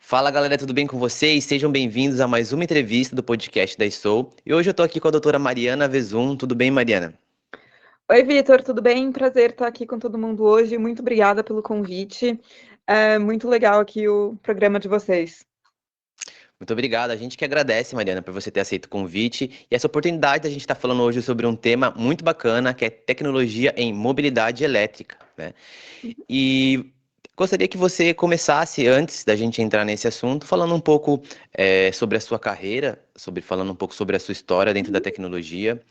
Fala galera, tudo bem com vocês? Sejam bem-vindos a mais uma entrevista do podcast da Soul. E hoje eu tô aqui com a doutora Mariana Vezum. Tudo bem, Mariana? Oi, Vitor, tudo bem? Prazer estar aqui com todo mundo hoje. Muito obrigada pelo convite. É muito legal aqui o programa de vocês. Muito obrigado. A gente que agradece, Mariana, por você ter aceito o convite e essa oportunidade da gente estar falando hoje sobre um tema muito bacana, que é tecnologia em mobilidade elétrica, né? E gostaria que você começasse, antes da gente entrar nesse assunto, falando um pouco sobre a sua carreira, falando um pouco sobre a sua história dentro da tecnologia,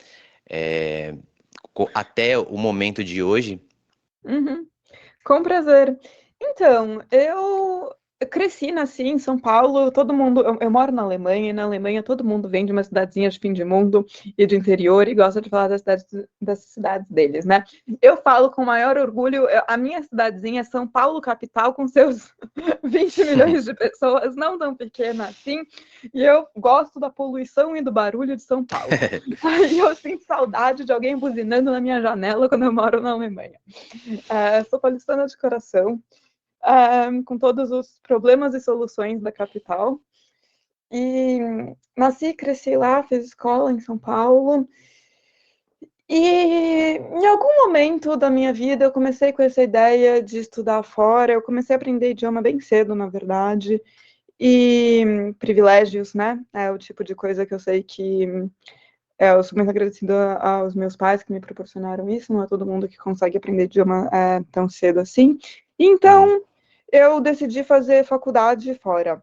eh, até o momento de hoje. Uhum. Com prazer. Então, eu cresci, nasci em São Paulo, todo mundo. Eu moro na Alemanha, e na Alemanha todo mundo vem de uma cidadezinha de fim de mundo e de interior e gosta de falar das cidades deles, né? Eu falo com maior orgulho, a minha cidadezinha é São Paulo, capital, com seus 20 milhões de pessoas, não tão pequena assim, e eu gosto da poluição e do barulho de São Paulo. Aí eu sinto saudade de alguém buzinando na minha janela quando eu moro na Alemanha. Sou paulistana de coração, com todos os problemas e soluções da capital. E nasci, cresci lá, fiz escola em São Paulo. E em algum momento da minha vida eu comecei com essa ideia de estudar fora. Eu comecei a aprender idioma bem cedo, na verdade. E privilégios, né? É o tipo de coisa que eu sei que eu sou muito agradecida aos meus pais que me proporcionaram isso. Não é todo mundo que consegue aprender idioma tão cedo assim. Uhum. Então, eu decidi fazer faculdade fora.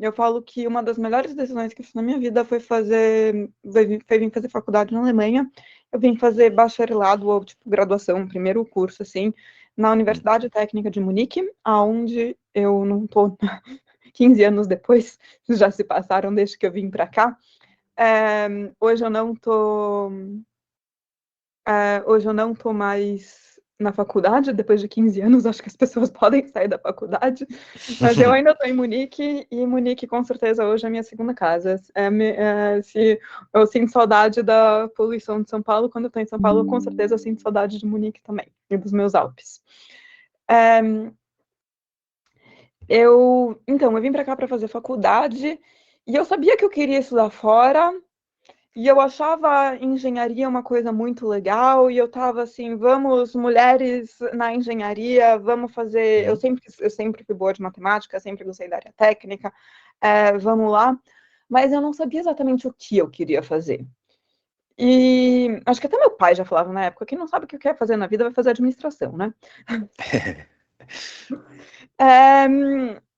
Eu falo que uma das melhores decisões que eu fiz na minha vida foi vir fazer faculdade na Alemanha. Eu vim fazer bacharelado ou tipo graduação, primeiro curso assim, na Universidade Técnica de Munique, aonde eu não tô 15 anos depois, já se passaram desde que eu vim para cá. Hoje eu não tô hoje eu não tô mais na faculdade, depois de 15 anos, acho que as pessoas podem sair da faculdade, mas eu ainda estou em Munique, e Munique com certeza hoje é a minha segunda casa. Se eu sinto saudade da poluição de São Paulo, quando eu estou em São Paulo, com certeza eu sinto saudade de Munique também, e dos meus Alpes. Então, eu vim para cá para fazer faculdade, e eu sabia que eu queria estudar fora, e eu achava engenharia uma coisa muito legal, e eu tava assim, vamos, mulheres na engenharia, vamos fazer. Uhum. Eu sempre fui boa de matemática, sempre gostei da área técnica, vamos lá. Mas eu não sabia exatamente o que eu queria fazer. E acho que até meu pai já falava na época: quem não sabe o que quer fazer na vida vai fazer administração, né? É,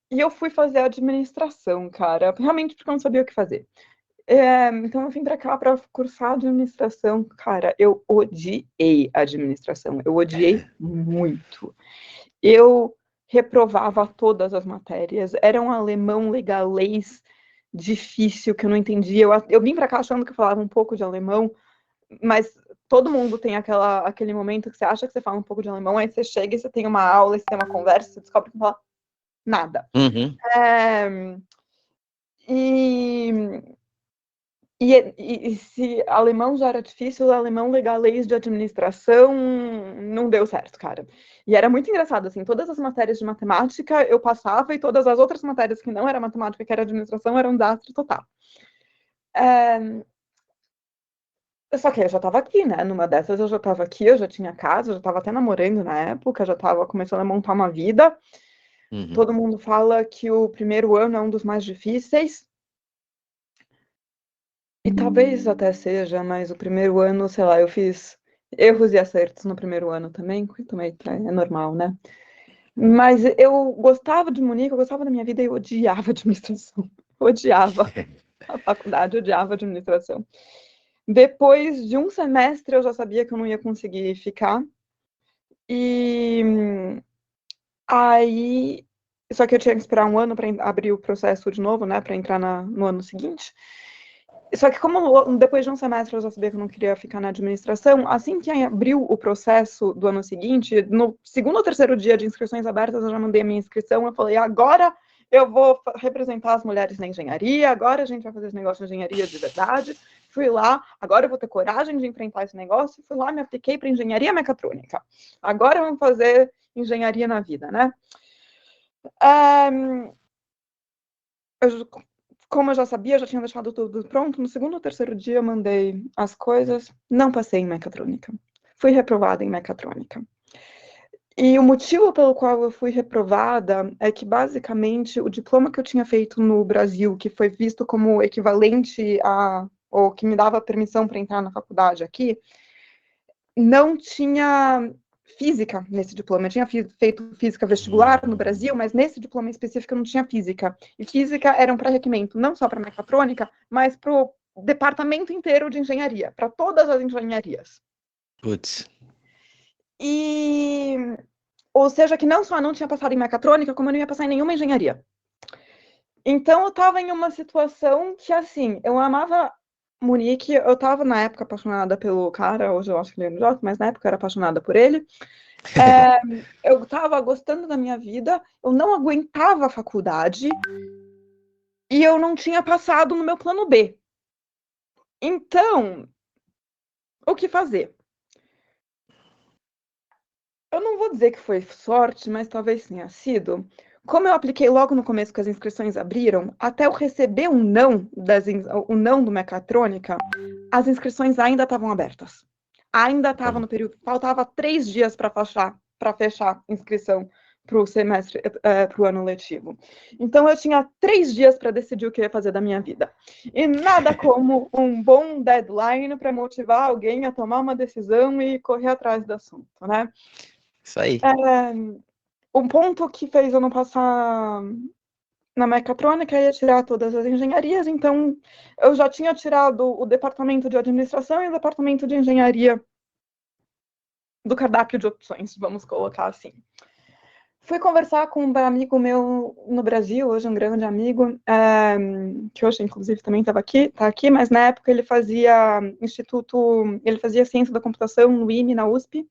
e eu fui fazer administração, cara, realmente porque eu não sabia o que fazer. Então eu vim para cá para cursar administração. Cara, eu odiei administração. Eu odiei muito. Eu reprovava todas as matérias. Era um alemão legalês difícil que eu não entendia. Eu vim para cá achando que eu falava um pouco de alemão, mas todo mundo tem aquele momento que você acha que você fala um pouco de alemão, aí você chega e você tem uma aula, você tem uma conversa, você descobre que não fala nada. Uhum. É, e e se alemão já era difícil, o alemão legalês de administração não deu certo, cara. E era muito engraçado, assim, todas as matérias de matemática eu passava e todas as outras matérias que não era matemática, que era administração, eram desastre total. Só que eu já estava aqui, né? Numa dessas eu já estava aqui, eu já tinha casa, eu já estava até namorando na época, já estava começando a montar uma vida. Uhum. Todo mundo fala que o primeiro ano é um dos mais difíceis. E talvez até seja, mas o primeiro ano, sei lá, eu fiz erros e acertos no primeiro ano também, que também é normal, né? Mas eu gostava de Munique, eu gostava da minha vida e eu odiava administração. Eu odiava a faculdade, eu odiava a administração. Depois de um semestre eu já sabia que eu não ia conseguir ficar. E aí. Só que eu tinha que esperar um ano para abrir o processo de novo, né? Para entrar no ano seguinte. Só que como depois de um semestre eu já sabia que eu não queria ficar na administração, assim que abriu o processo do ano seguinte, no segundo ou terceiro dia de inscrições abertas, eu já mandei a minha inscrição, eu falei, agora eu vou representar as mulheres na engenharia, agora a gente vai fazer esse negócio de engenharia de verdade. Fui lá, agora eu vou ter coragem de enfrentar esse negócio, fui lá, me apliquei para engenharia mecatrônica. Agora vamos fazer engenharia na vida, né? Como eu já sabia, já tinha deixado tudo pronto. No segundo ou terceiro dia, eu mandei as coisas. Não passei em mecatrônica. Fui reprovada em mecatrônica. E o motivo pelo qual eu fui reprovada é que, basicamente, o diploma que eu tinha feito no Brasil, que foi visto como equivalente a, ou que me dava permissão para entrar na faculdade aqui, não tinha física nesse diploma. Eu tinha feito física vestibular no Brasil, mas nesse diploma em específico eu não tinha física. E física era um pré-requisito não só para mecatrônica, mas para o departamento inteiro de engenharia, para todas as engenharias. Putz. E, ou seja, que não só não tinha passado em mecatrônica, como eu não ia passar em nenhuma engenharia. Então eu estava em uma situação que, assim, eu amava Munique, eu estava na época apaixonada pelo cara, hoje eu acho que ele é idiota, mas na época eu era apaixonada por ele. Eu estava gostando da minha vida, eu não aguentava a faculdade e eu não tinha passado no meu plano B. Então, o que fazer? Eu não vou dizer que foi sorte, mas talvez tenha sido. Como eu apliquei logo no começo que as inscrições abriram, até eu receber o não do mecatrônica, as inscrições ainda estavam abertas. Ainda estava no período, faltava 3 dias para fechar inscrição para o semestre, para o ano letivo. Então eu tinha 3 dias para decidir o que eu ia fazer da minha vida. E nada como um bom deadline para motivar alguém a tomar uma decisão e correr atrás do assunto, né? Isso aí. Um ponto que fez eu não passar na mecatrônica ia tirar todas as engenharias, então eu já tinha tirado o departamento de administração e o departamento de engenharia do cardápio de opções, vamos colocar assim. Fui conversar com um amigo meu no Brasil, hoje um grande amigo, que hoje inclusive também está aqui, mas na época ele fazia ciência da computação no IME, na USP,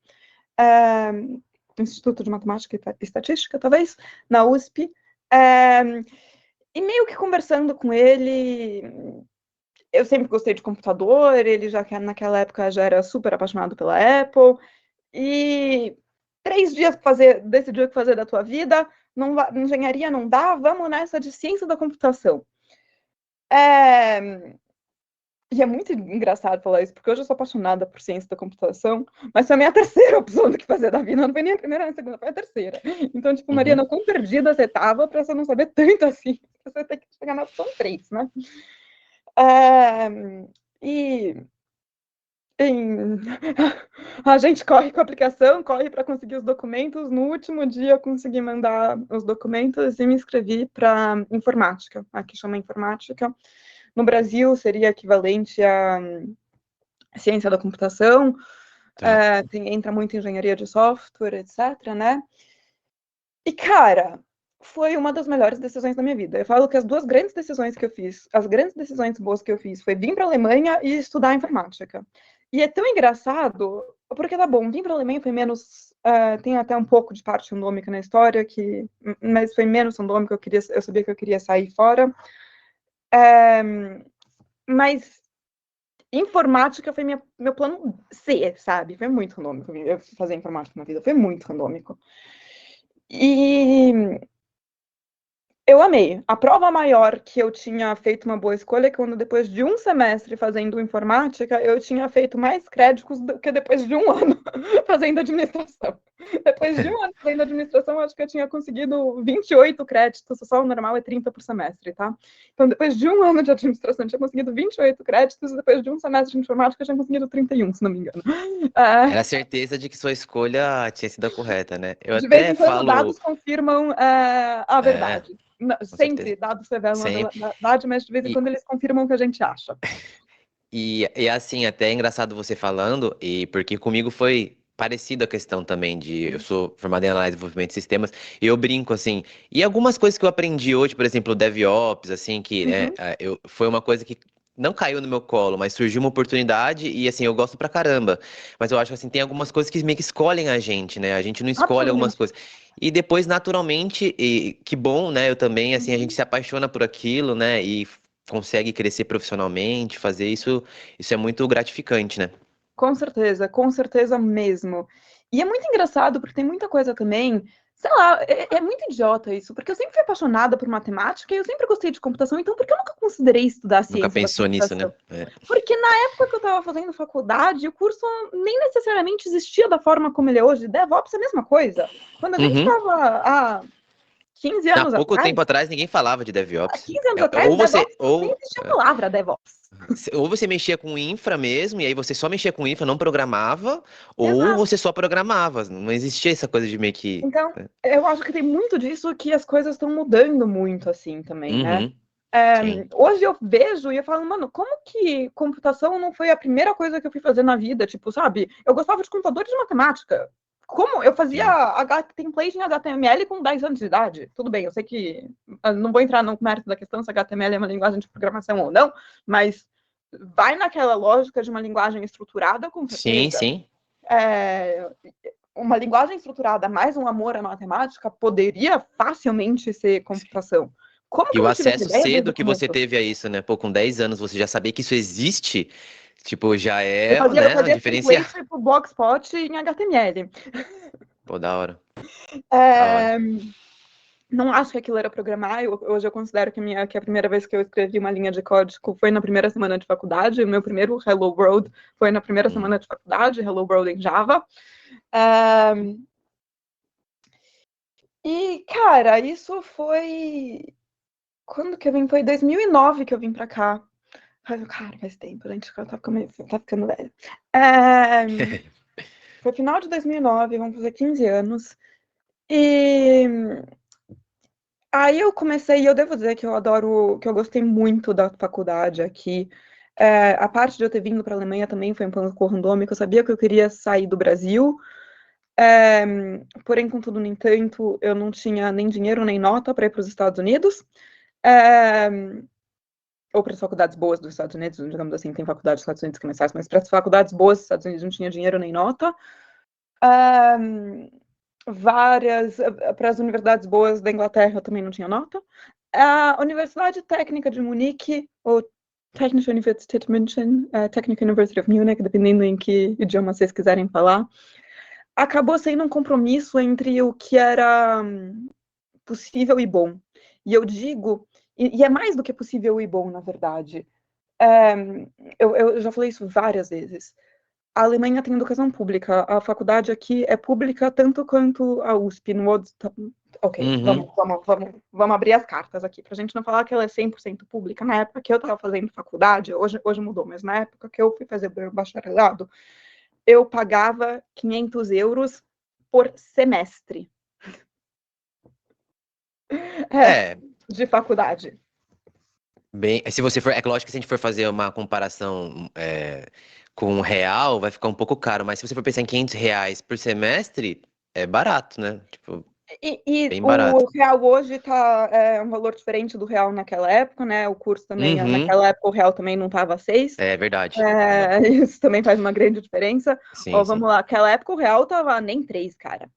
Instituto de Matemática e Estatística, talvez, na USP, e meio que conversando com ele, eu sempre gostei de computador, ele já naquela época já era super apaixonado pela Apple, e 3 dias decidiu o que fazer da tua vida, engenharia não dá, vamos nessa de ciência da computação. E é muito engraçado falar isso, porque hoje eu sou apaixonada por ciência da computação, mas foi a minha terceira opção do que fazer da vida, não foi nem a primeira nem a segunda, foi a terceira. Então, tipo, Mariana, quão perdida você tava pra você não saber tanto assim, você tem que chegar na opção 3, né? E a gente corre com a aplicação, corre para conseguir os documentos. No último dia, eu consegui mandar os documentos e me inscrevi para informática. Aqui chama informática. No Brasil, seria equivalente a ciência da computação. Tá. Entra muito em engenharia de software, etc., né? E, cara, foi uma das melhores decisões da minha vida. Eu falo que as duas grandes decisões que eu fiz, as grandes decisões boas que eu fiz, foi vir para a Alemanha e estudar informática. E é tão engraçado, porque tá bom, vir para a Alemanha foi menos. Tem até um pouco de parte randômica na história, mas foi menos randômica, eu sabia que eu queria sair fora. Mas informática foi meu plano C, sabe? Foi muito randômico eu fazer informática na vida, foi muito randômico. E eu amei. A prova maior que eu tinha feito uma boa escolha é quando, depois de um semestre fazendo informática, eu tinha feito mais créditos do que depois de um ano fazendo administração. Depois de um ano fazendo administração, eu acho que eu tinha conseguido 28 créditos, só o normal é 30 por semestre, tá? Então, depois de um ano de administração, eu tinha conseguido 28 créditos, e depois de um semestre de informática, eu tinha conseguido 31, se não me engano. Era a certeza de que sua escolha tinha sido a correta, né? Eu De vez até em quando, falo, dados confirmam a é, verdade. com certeza, Sempre dados revelam a sempre. verdade, mas de vez em E, quando eles confirmam o que a gente acha. e assim, até é engraçado você falando, e porque comigo foi parecido a questão também de eu sou formado em análise e desenvolvimento de sistemas, e eu brinco assim, e algumas coisas que eu aprendi hoje, por exemplo, o DevOps, assim, que Uhum. foi uma coisa que não caiu no meu colo, mas surgiu uma oportunidade e assim, eu gosto pra caramba. Mas eu acho assim, tem algumas coisas que meio que escolhem a gente, né? A gente não escolhe algumas Absolutamente. coisas. E depois, naturalmente, e que bom, né? Eu também, assim, a gente Uhum. se apaixona por aquilo, né? E consegue crescer profissionalmente, fazer isso, isso é muito gratificante, né? Com certeza mesmo. E é muito engraçado, porque tem muita coisa também. Sei lá, é muito idiota isso, porque eu sempre fui apaixonada por matemática e eu sempre gostei de computação, então por que eu nunca considerei estudar a Nunca ciência da pensou nisso, computação? né? É. Porque na época que eu estava fazendo faculdade, o curso nem necessariamente existia da forma como ele é hoje. DevOps é a mesma coisa. Quando a gente Uhum. estava há 15 Há anos pouco atrás, tempo atrás ninguém falava de há DevOps. 15 anos atrás, Ou você, DevOps nem existia a palavra DevOps. ou você mexia com infra mesmo, e aí você só mexia com infra, não programava, ou Exato. você só programava. Não existia essa coisa de meio que. Então, eu acho que tem muito disso que as coisas estão mudando muito, assim, também, né? Uhum, sim. Hoje eu vejo e eu falo, mano, como que computação não foi a primeira coisa que eu fui fazer na vida? Tipo, sabe? Eu gostava de computadores de matemática. Como eu fazia Sim. template em HTML com 10 anos de idade? Tudo bem, eu sei que não vou entrar no mérito da questão se HTML é uma linguagem de programação ou não, mas vai naquela lógica de uma linguagem estruturada, com Sim, certeza. sim. Uma linguagem estruturada mais um amor à matemática poderia facilmente ser computação. Como que E eu o não tive essa acesso ideia desde cedo o que você começo? teve a isso, né? Pô, com 10 anos você já sabia que isso existe, tipo, já Eu é, fazia, eu né, um fazia diferencial. template pro Blogspot em HTML. Pô, da hora, da hora. É, não acho que aquilo era programar. Hoje eu considero que a primeira vez que eu escrevi uma linha de código foi na primeira semana de faculdade. O meu primeiro Hello World foi na primeira Hum. semana de faculdade, Hello World em Java. É, e, cara, isso foi... Quando que eu vim? Foi em 2009 que eu vim pra cá. Cara, faz tempo, a gente tá ficando velho. Foi final de 2009, vamos fazer 15 anos. E aí eu comecei, e eu devo dizer que eu adoro, que eu gostei muito da faculdade aqui. A parte de eu ter vindo para a Alemanha também foi um pouco randômico. Eu sabia que eu queria sair do Brasil. É, porém, contudo, no entanto, eu não tinha nem dinheiro nem nota para ir para os Estados Unidos. É, ou para as faculdades boas dos Estados Unidos, digamos assim, tem faculdades dos Estados Unidos que mais fácil, mas para as faculdades boas dos Estados Unidos não tinha dinheiro nem nota. Para as universidades boas da Inglaterra eu também não tinha nota. A Universidade Técnica de Munique, ou Technische Universität München, Technical University of Munich, dependendo em que idioma vocês quiserem falar, acabou sendo um compromisso entre o que era possível e bom. E eu digo, e é mais do que possível e bom, na verdade. Eu já falei isso várias vezes. A Alemanha tem educação pública. A faculdade aqui é pública tanto quanto a USP. Ok, Uhum. vamos abrir as cartas aqui, para a gente não falar que ela é 100% pública. Na época que eu estava fazendo faculdade, hoje mudou, mas na época que eu fui fazer o bacharelado, eu pagava 500 euros por semestre É, de faculdade. bem, se você for, é lógico que se a gente for fazer uma comparação com o real, vai ficar um pouco caro, mas se você for pensar em R$ 500 por semestre, é barato, né? Tipo, E bem o barato. real hoje está um valor diferente do real naquela época, né? O curso também, Uhum. naquela época, o real também não estava 6. É verdade, verdade. Isso também faz uma grande diferença. Sim, Ó, sim. vamos lá, naquela época o real estava nem 3, cara.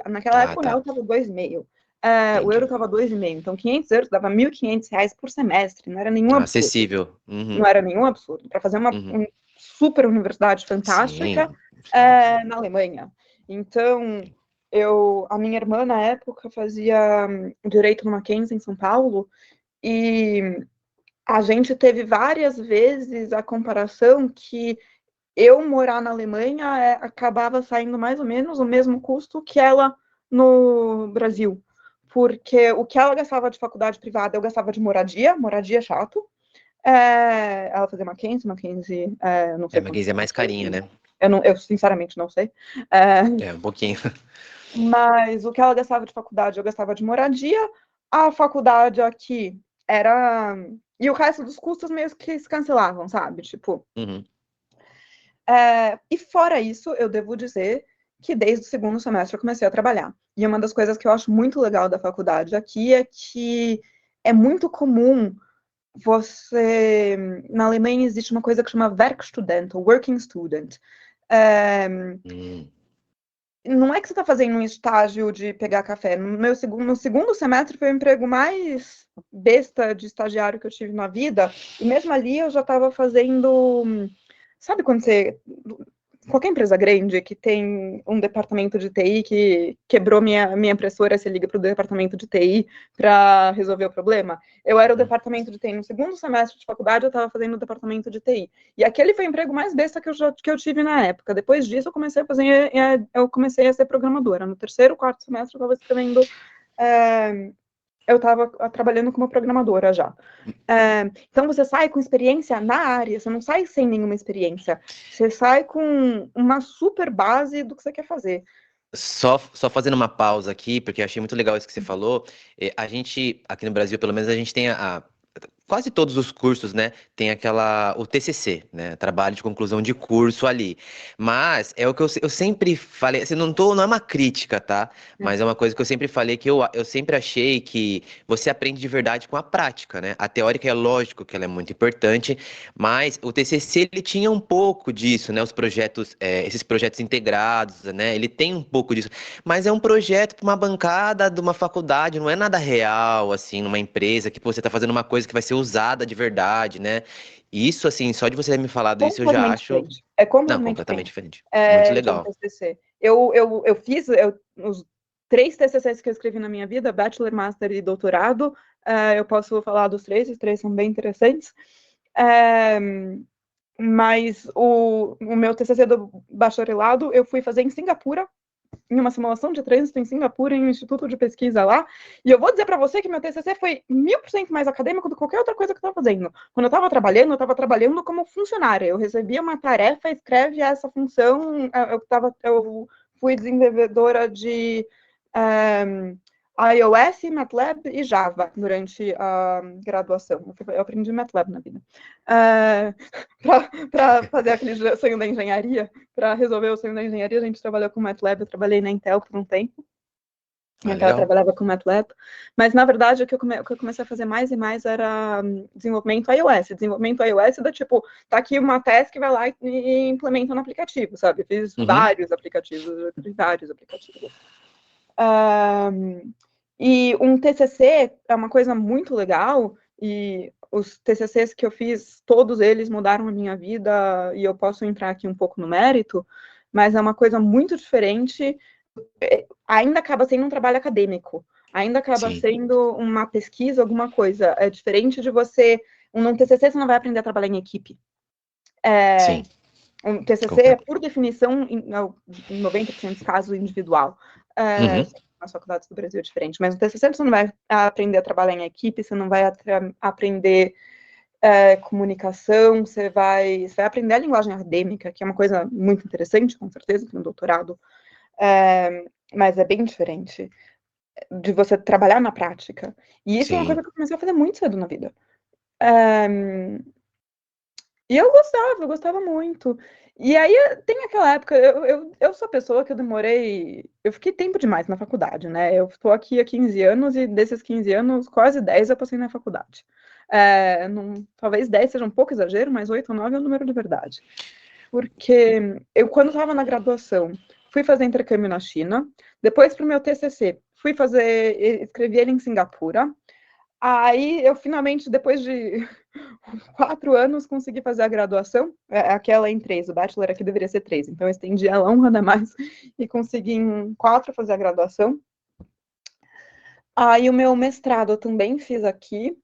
Naquela Ah, época o real tá. estava 2,5. O euro Entendi. estava 2,5. Então, 500 euros dava 1.500 reais por semestre. Não era nenhum absurdo. Acessível. Uhum. Não era nenhum absurdo. Para fazer uma Uhum. super universidade fantástica Sim, sim. na Alemanha. Então, a minha irmã, na época, fazia direito no Mackenzie, em São Paulo, e a gente teve várias vezes a comparação que eu morar na Alemanha acabava saindo mais ou menos o mesmo custo que ela no Brasil. Porque o que ela gastava de faculdade privada, eu gastava de moradia é chato. Ela fazia Mackenzie, não sei quanto Mackenzie é custa mais carinha, Mackenzie. né? Eu sinceramente não sei. É, É, um pouquinho. mas o que ela gastava de faculdade, eu gastava de moradia. A faculdade aqui era. E o resto dos custos meio que se cancelavam, sabe? Tipo. Uhum. E fora isso, eu devo dizer que desde o segundo semestre eu comecei a trabalhar. E uma das coisas que eu acho muito legal da faculdade aqui é que é muito comum você. Na Alemanha existe uma coisa que chama Werkstudent, ou Working Student. Hum. Não é que você está fazendo um estágio de pegar café. No segundo semestre foi o emprego mais besta de estagiário que eu tive na vida. E mesmo ali eu já estava fazendo. Sabe quando você qualquer empresa grande que tem um departamento de TI que quebrou minha impressora, você liga para o departamento de TI para resolver o problema. Eu era o departamento de TI. No segundo semestre de faculdade, eu estava fazendo o departamento de TI. E aquele foi o emprego mais besta que eu tive na época. Depois disso, eu comecei a ser programadora. No terceiro, quarto semestre, eu estava escrevendo... eu estava trabalhando como programadora já. Então, você sai com experiência na área, você não sai sem nenhuma experiência. Você sai com uma super base do que você quer fazer. Só fazendo uma pausa aqui, porque eu achei muito legal isso que você falou. A gente, aqui no Brasil, pelo menos, a gente tem quase todos os cursos, né, tem o TCC, né, trabalho de conclusão de curso ali. Mas é o que eu sempre falei, assim, não é uma crítica, tá? Mas é uma coisa que eu sempre falei que eu sempre achei que você aprende de verdade com a prática, né? A teórica é lógico que ela é muito importante, mas o TCC ele tinha um pouco disso, né? Os projetos, esses projetos integrados, né? Ele tem um pouco disso, mas é um projeto para uma bancada de uma faculdade, não é nada real, assim, numa empresa que você está fazendo uma coisa que vai ser usada de verdade, né? Isso, assim, só de você ter me falado isso, eu já Completamente acho. diferente. É Não, completamente completamente diferente diferente. Muito de um legal. TCC. Eu fiz os 3 TCCs que eu escrevi na minha vida, Bachelor, Master e Doutorado. Eu posso falar dos 3, os 3 são bem interessantes. Mas o meu TCC do bacharelado eu fui fazer em Singapura, em uma simulação de trânsito em Singapura, em um instituto de pesquisa lá. E eu vou dizer para você que meu TCC foi 1000% mais acadêmico do que qualquer outra coisa que eu estava fazendo. Quando eu estava trabalhando como funcionária. Eu recebia uma tarefa, escreve essa função. Eu fui desenvolvedora de iOS, MATLAB e Java durante a graduação. Eu aprendi MATLAB na vida. Para fazer aquele sonho da engenharia, para resolver o sonho da engenharia, a gente trabalhou com MATLAB. Eu trabalhei na Intel por um tempo. Então, eu trabalhava com MATLAB. Mas, na verdade, o que eu comecei a fazer mais e mais era desenvolvimento iOS. Desenvolvimento iOS da tipo, tá aqui uma task, vai lá e implementa no aplicativo, sabe? Eu fiz vários aplicativos, e um TCC é uma coisa muito legal, e os TCCs que eu fiz, todos eles mudaram a minha vida, e eu posso entrar aqui um pouco no mérito, mas é uma coisa muito diferente. Ainda acaba sendo um trabalho acadêmico, ainda acaba sendo uma pesquisa, alguma coisa. É diferente de você... Num TCC, você não vai aprender a trabalhar em equipe. Sim. Um TCC, por definição, em 90% dos casos, individual. Nas faculdades do Brasil é diferente, mas no TCC você não vai aprender a trabalhar em equipe, você não vai aprender comunicação, você vai aprender a linguagem acadêmica, que é uma coisa muito interessante, com certeza, no doutorado, mas é bem diferente de você trabalhar na prática. E isso é uma coisa que eu comecei a fazer muito cedo na vida. E eu gostava muito. E aí tem aquela época, eu sou a pessoa que eu fiquei tempo demais na faculdade, né? Eu estou aqui há 15 anos e desses 15 anos, quase 10 eu passei na faculdade. Talvez 10 seja um pouco exagero, mas 8 ou 9 é o número de verdade. Porque eu, quando estava na graduação, fui fazer intercâmbio na China, depois para o meu TCC, escrevi ele em Singapura. Aí eu finalmente, depois de 4 anos, consegui fazer a graduação, aquela em 3, o bachelor aqui deveria ser 3, então eu estendi ela um ano a mais e consegui em 4 fazer a graduação. Aí o meu mestrado eu também fiz aqui,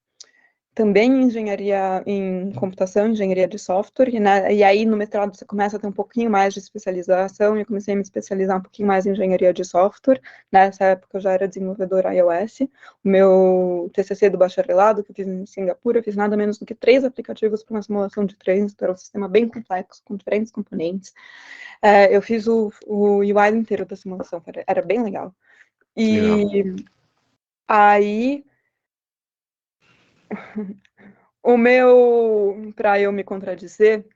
também em engenharia em computação, engenharia de software, né? E aí no mestrado você começa a ter um pouquinho mais de especialização, e eu comecei a me especializar um pouquinho mais em engenharia de software. Nessa época eu já era desenvolvedora iOS. O meu TCC do bacharelado, que eu fiz em Singapura, eu fiz nada menos do que 3 aplicativos para uma simulação de trânsito, era um sistema bem complexo, com diferentes componentes. Eu fiz o UI inteiro da simulação, era bem legal. E legal. Aí para eu me contradizer,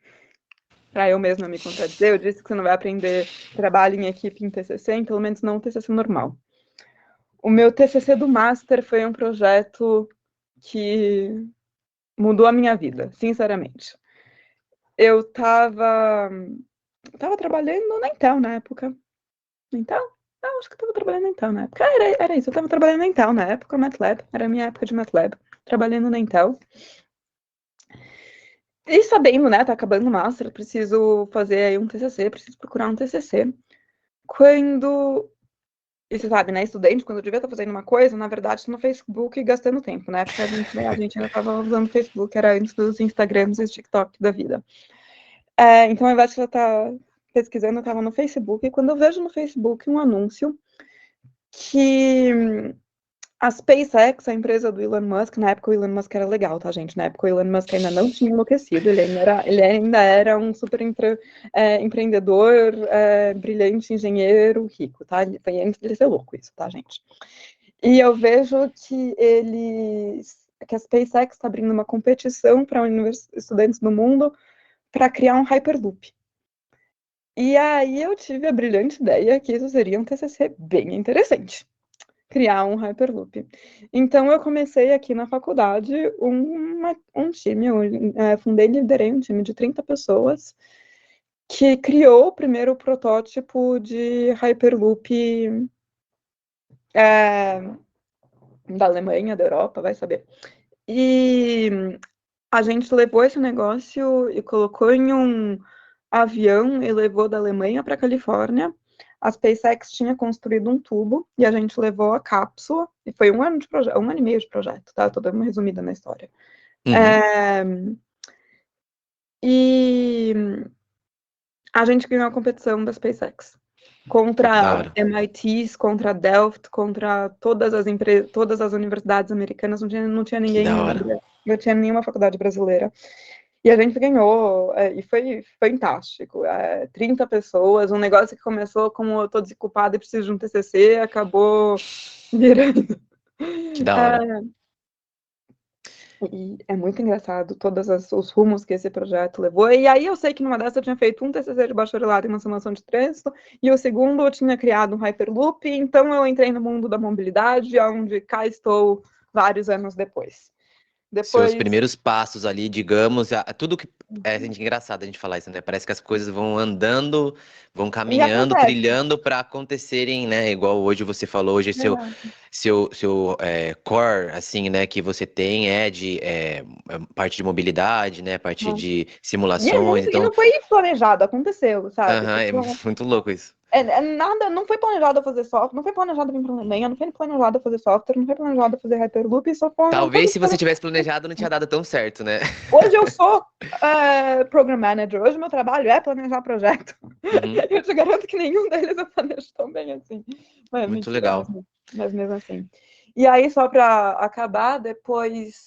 para eu mesma me contradizer, eu disse que você não vai aprender trabalho em equipe em TCC, pelo menos não um TCC normal. O meu TCC do Master foi um projeto que mudou a minha vida, sinceramente. Eu estava trabalhando na Intel na época. Intel? Não, acho que eu estava trabalhando na Intel na época. Era isso, eu estava trabalhando na Intel na época, MATLAB, era a minha época de MATLAB, trabalhando na Intel. E sabendo, né, tá acabando o master, preciso fazer aí um TCC, preciso procurar um TCC. Quando... E você sabe, né, estudante, quando eu devia estar fazendo uma coisa, na verdade, no Facebook gastando tempo, né? Porque a gente ainda estava usando o Facebook, era antes dos Instagrams e TikTok da vida. Então, ao invés de eu estar pesquisando, eu estava no Facebook, e quando eu vejo no Facebook um anúncio que a SpaceX, a empresa do Elon Musk, na época o Elon Musk era legal, tá, gente? Na época o Elon Musk ainda não tinha enlouquecido, ele ainda era um super empreendedor, brilhante, engenheiro, rico, tá? Foi antes dele ser louco isso, tá, gente? E eu vejo que a SpaceX está abrindo uma competição para estudantes do mundo para criar um Hyperloop. E aí eu tive a brilhante ideia que isso seria um TCC bem interessante, criar um Hyperloop. Então eu comecei aqui na faculdade um time, fundei e liderei um time de 30 pessoas que criou o primeiro protótipo de Hyperloop da Alemanha, da Europa, vai saber. E a gente levou esse negócio e colocou em um avião e levou da Alemanha para a Califórnia. A SpaceX tinha construído um tubo e a gente levou a cápsula. E foi um ano e meio de projeto, tá? Tô dando uma resumida na história. E a gente ganhou a competição da SpaceX contra MITs, contra Delft, contra todas as universidades americanas. Não tinha Que ninguém, da hora. não tinha nenhuma faculdade brasileira. E a gente ganhou, e foi fantástico. 30 pessoas, um negócio que começou como eu tô desocupada e preciso de um TCC, acabou virando. Que da hora. E é muito engraçado todos os rumos que esse projeto levou. E aí eu sei que numa dessas eu tinha feito um TCC de bacharelado em uma simulação de trânsito, e o segundo eu tinha criado um Hyperloop, então eu entrei no mundo da mobilidade, onde cá estou vários anos depois. Seus primeiros passos ali, digamos, tudo que é engraçado a gente falar isso, né? Parece que as coisas vão andando, vão caminhando, trilhando para acontecerem, né? Igual hoje você falou, hoje seu core, assim, né? Que você tem de parte de mobilidade, né? Parte de simulações. E não foi planejado, aconteceu, sabe? É muito louco isso. Nada, não foi planejado fazer software, não foi planejado vir para o Alemanha, não foi planejado fazer software, não foi planejado fazer Hyperloop, só foram Talvez se você tivesse planejado não tinha dado tão certo, né? Hoje eu sou Program Manager, hoje meu trabalho é planejar projeto. Eu te garanto que nenhum deles eu planejo tão bem assim. Mas, muito mentira, legal. mas mesmo assim. E aí, só para acabar, depois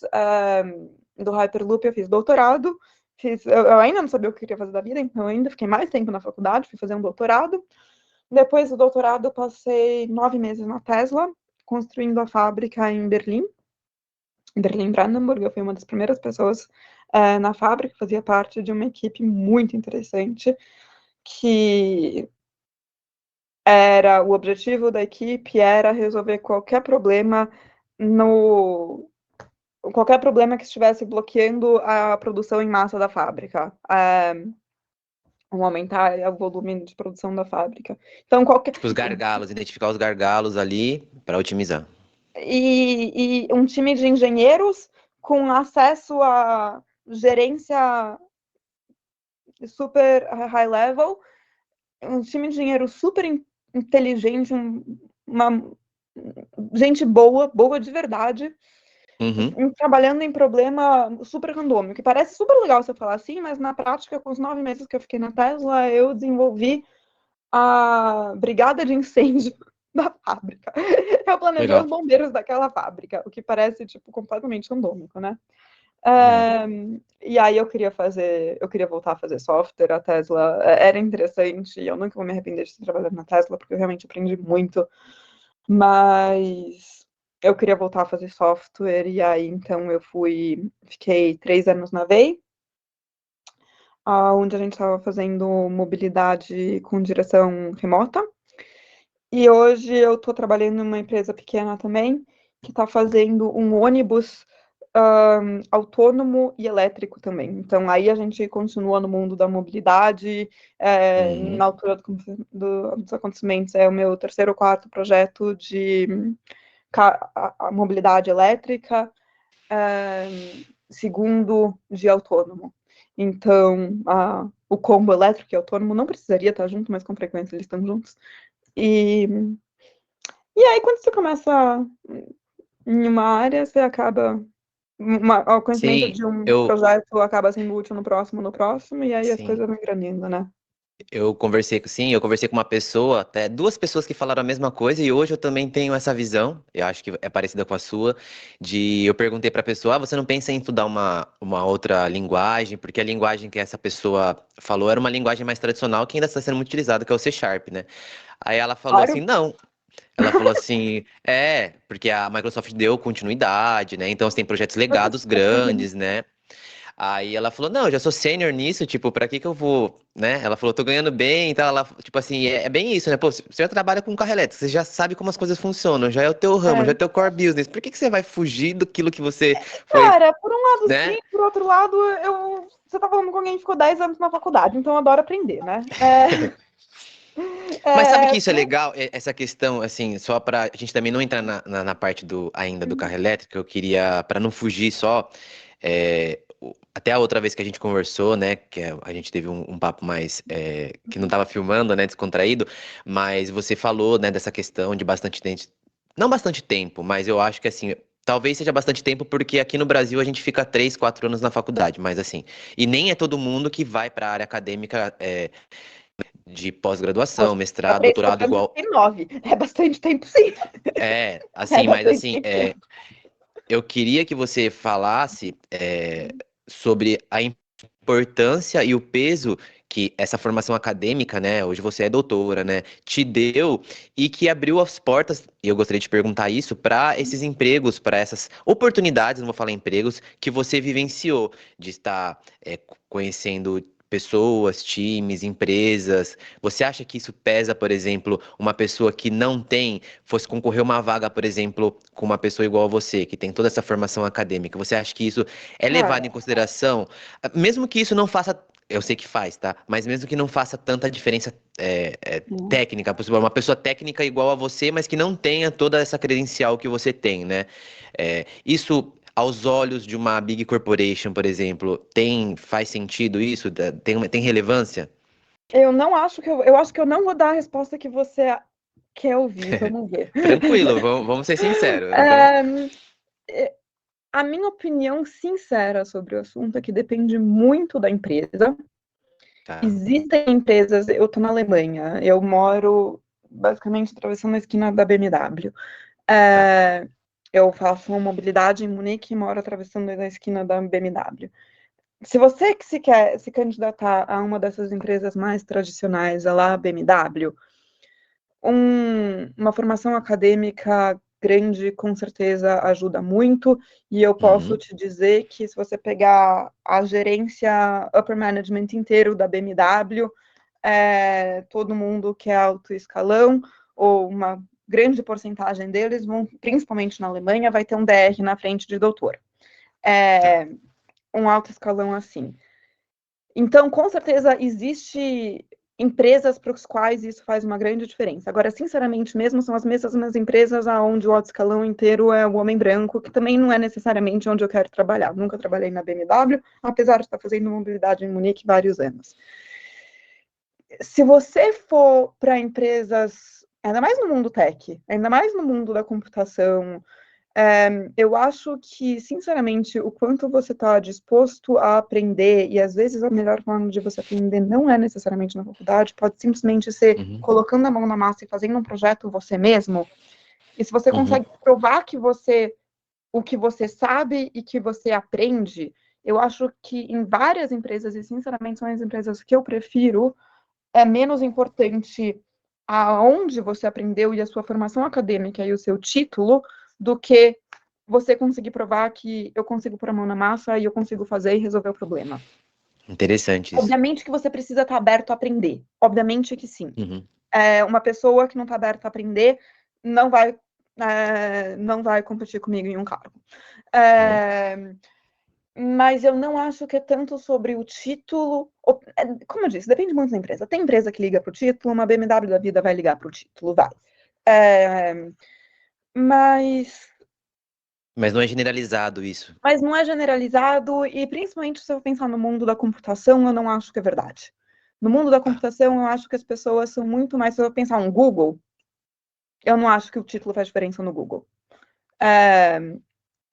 do Hyperloop eu fiz doutorado, eu ainda não sabia o que eu queria fazer da vida, então eu ainda fiquei mais tempo na faculdade, fui fazer um doutorado. Depois do doutorado, eu passei 9 meses na Tesla, construindo a fábrica em Berlim, Brandenburg. Eu fui uma das primeiras pessoas na fábrica, fazia parte de uma equipe muito interessante, que o objetivo da equipe era resolver qualquer problema que estivesse bloqueando a produção em massa da fábrica. Aumentar o volume de produção da fábrica. Então, Tipo, os gargalos, identificar os gargalos ali para otimizar. E um time de engenheiros com acesso a gerência super high level, um time de engenheiro super inteligente, uma gente boa de verdade, trabalhando em problema super randômico, que parece super legal você falar assim, mas na prática, com os 9 meses que eu fiquei na Tesla, eu desenvolvi a brigada de incêndio da fábrica. Eu planejei os bombeiros daquela fábrica, o que parece, tipo, completamente randômico, né? E aí eu queria voltar a fazer software. A Tesla era interessante, e eu nunca vou me arrepender de ter trabalhado na Tesla, porque eu realmente aprendi muito, mas eu queria voltar a fazer software, e aí então fiquei 3 anos na Vei, onde a gente estava fazendo mobilidade com direção remota. E hoje eu estou trabalhando numa empresa pequena também, que está fazendo um ônibus autônomo e elétrico também. Então, aí a gente continua no mundo da mobilidade. Na altura dos acontecimentos, é o meu terceiro ou quarto projeto de a mobilidade elétrica, segundo de autônomo. Então, o combo elétrico e autônomo não precisaria estar junto, mas com frequência eles estão juntos. E aí, quando você começa em uma área, você acaba. O conhecimento Sim, de um eu, projeto acaba sendo útil no próximo, e aí as sim. coisas vão engranando, né? Eu conversei com uma pessoa, até duas pessoas que falaram a mesma coisa, e hoje eu também tenho essa visão, eu acho que é parecida com a sua, eu perguntei para a pessoa, você não pensa em estudar uma outra linguagem, porque a linguagem que essa pessoa falou era uma linguagem mais tradicional que ainda está sendo muito utilizada, que é o C Sharp, né? Aí ela falou Claro. assim, não. Ela falou assim, porque a Microsoft deu continuidade, né? Então você tem projetos legados Uhum. grandes, né? Aí ela falou, não, eu já sou sênior nisso, tipo, pra que que eu vou, né? Ela falou, tô ganhando bem, então ela, tipo assim, é bem isso, né? Pô, você já trabalha com carro elétrico, você já sabe como as coisas funcionam, já é o teu ramo, já é É. o teu core business, por que que você vai fugir daquilo que você foi, Cara, por um lado sim, né? por outro lado, você tá falando com alguém que ficou 10 anos na faculdade, então eu adoro aprender, né? Mas sabe que É, isso é legal, essa questão, assim, só pra a gente também não entrar na parte ainda do carro elétrico, eu queria, pra não fugir só, até a outra vez que a gente conversou, né, a gente teve um papo mais, que não tava filmando, né, descontraído, mas você falou, né, dessa questão de bastante tempo, não bastante tempo, mas eu acho que, assim, talvez seja bastante tempo porque aqui no Brasil a gente fica 3, 4 anos na faculdade, mas assim, e nem é todo mundo que vai para a área acadêmica, de pós-graduação, poxa, mestrado, 3, doutorado 4 anos igual. tem 9. É bastante tempo, sim. É Assim, mas bastante assim, tempo, sim. eu queria que você falasse sobre a importância e o peso que essa formação acadêmica, né, hoje você é doutora, né, te deu e que abriu as portas, e eu gostaria de te perguntar isso, para esses empregos, para essas oportunidades, não vou falar empregos, que você vivenciou, de estar conhecendo pessoas, times, empresas. Você acha que isso pesa, por exemplo, uma pessoa que não tem, fosse concorrer uma vaga, por exemplo, com uma pessoa igual a você, que tem toda essa formação acadêmica? Você acha que isso é levado Cara, em consideração? Mesmo que isso não faça, eu sei que faz, tá? Mas mesmo que não faça tanta diferença técnica, por exemplo, uma pessoa técnica igual a você, mas que não tenha toda essa credencial que você tem, né? Isso, aos olhos de uma big corporation, por exemplo, faz sentido isso? Tem relevância? eu não acho que eu acho que eu não vou dar a resposta que você quer ouvir. Vamos ver. Tranquilo, vamos ser sinceros. É, a minha opinião sincera sobre o assunto é que depende muito da empresa. Tá. Existem empresas, eu estou na Alemanha, eu moro basicamente atravessando a esquina da BMW. Tá. Eu faço uma mobilidade em Munique e moro atravessando a esquina da BMW. Se você que se quer se candidatar a uma dessas empresas mais tradicionais, a lá BMW, uma formação acadêmica grande com certeza ajuda muito, e eu posso Uhum. te dizer que se você pegar a gerência upper management inteiro da BMW, todo mundo que é alto escalão, ou uma grande porcentagem deles, principalmente na Alemanha, vai ter um DR na frente de doutor. Tá. É, um alto escalão assim. Então, com certeza, existe empresas para os quais isso faz uma grande diferença. Agora, sinceramente, mesmo são as mesmas empresas onde o alto escalão inteiro é o homem branco, que também não é necessariamente onde eu quero trabalhar. Nunca trabalhei na BMW, apesar de estar fazendo mobilidade em Munique vários anos. Se você for para empresas, ainda mais no mundo tech, ainda mais no mundo da computação, eu acho que, sinceramente, o quanto você está disposto a aprender, e às vezes a melhor forma de você aprender não é necessariamente na faculdade, pode simplesmente ser Uhum. colocando a mão na massa e fazendo um projeto você mesmo. E se você Uhum. consegue provar o que você sabe e que você aprende, eu acho que em várias empresas, e sinceramente são as empresas que eu prefiro, é menos importante aonde você aprendeu e a sua formação acadêmica e o seu título do que você conseguir provar que eu consigo pôr a mão na massa e eu consigo fazer e resolver o problema. Interessante isso. Obviamente que você precisa estar aberto a aprender. Obviamente que sim. Uhum. Uma pessoa que não está aberta a aprender não vai, não vai competir comigo em um cargo. Uhum. Mas eu não acho que é tanto sobre o título. Como eu disse, depende muito da empresa. Tem empresa que liga para o título, uma BMW da vida vai ligar para o título, vai. É, mas Mas não é generalizado isso. Mas não é generalizado, e principalmente se eu pensar no mundo da computação, eu não acho que é verdade. No mundo da Tá. computação, eu acho que as pessoas são muito mais. Se eu pensar no Google, eu não acho que o título faz diferença no Google. É,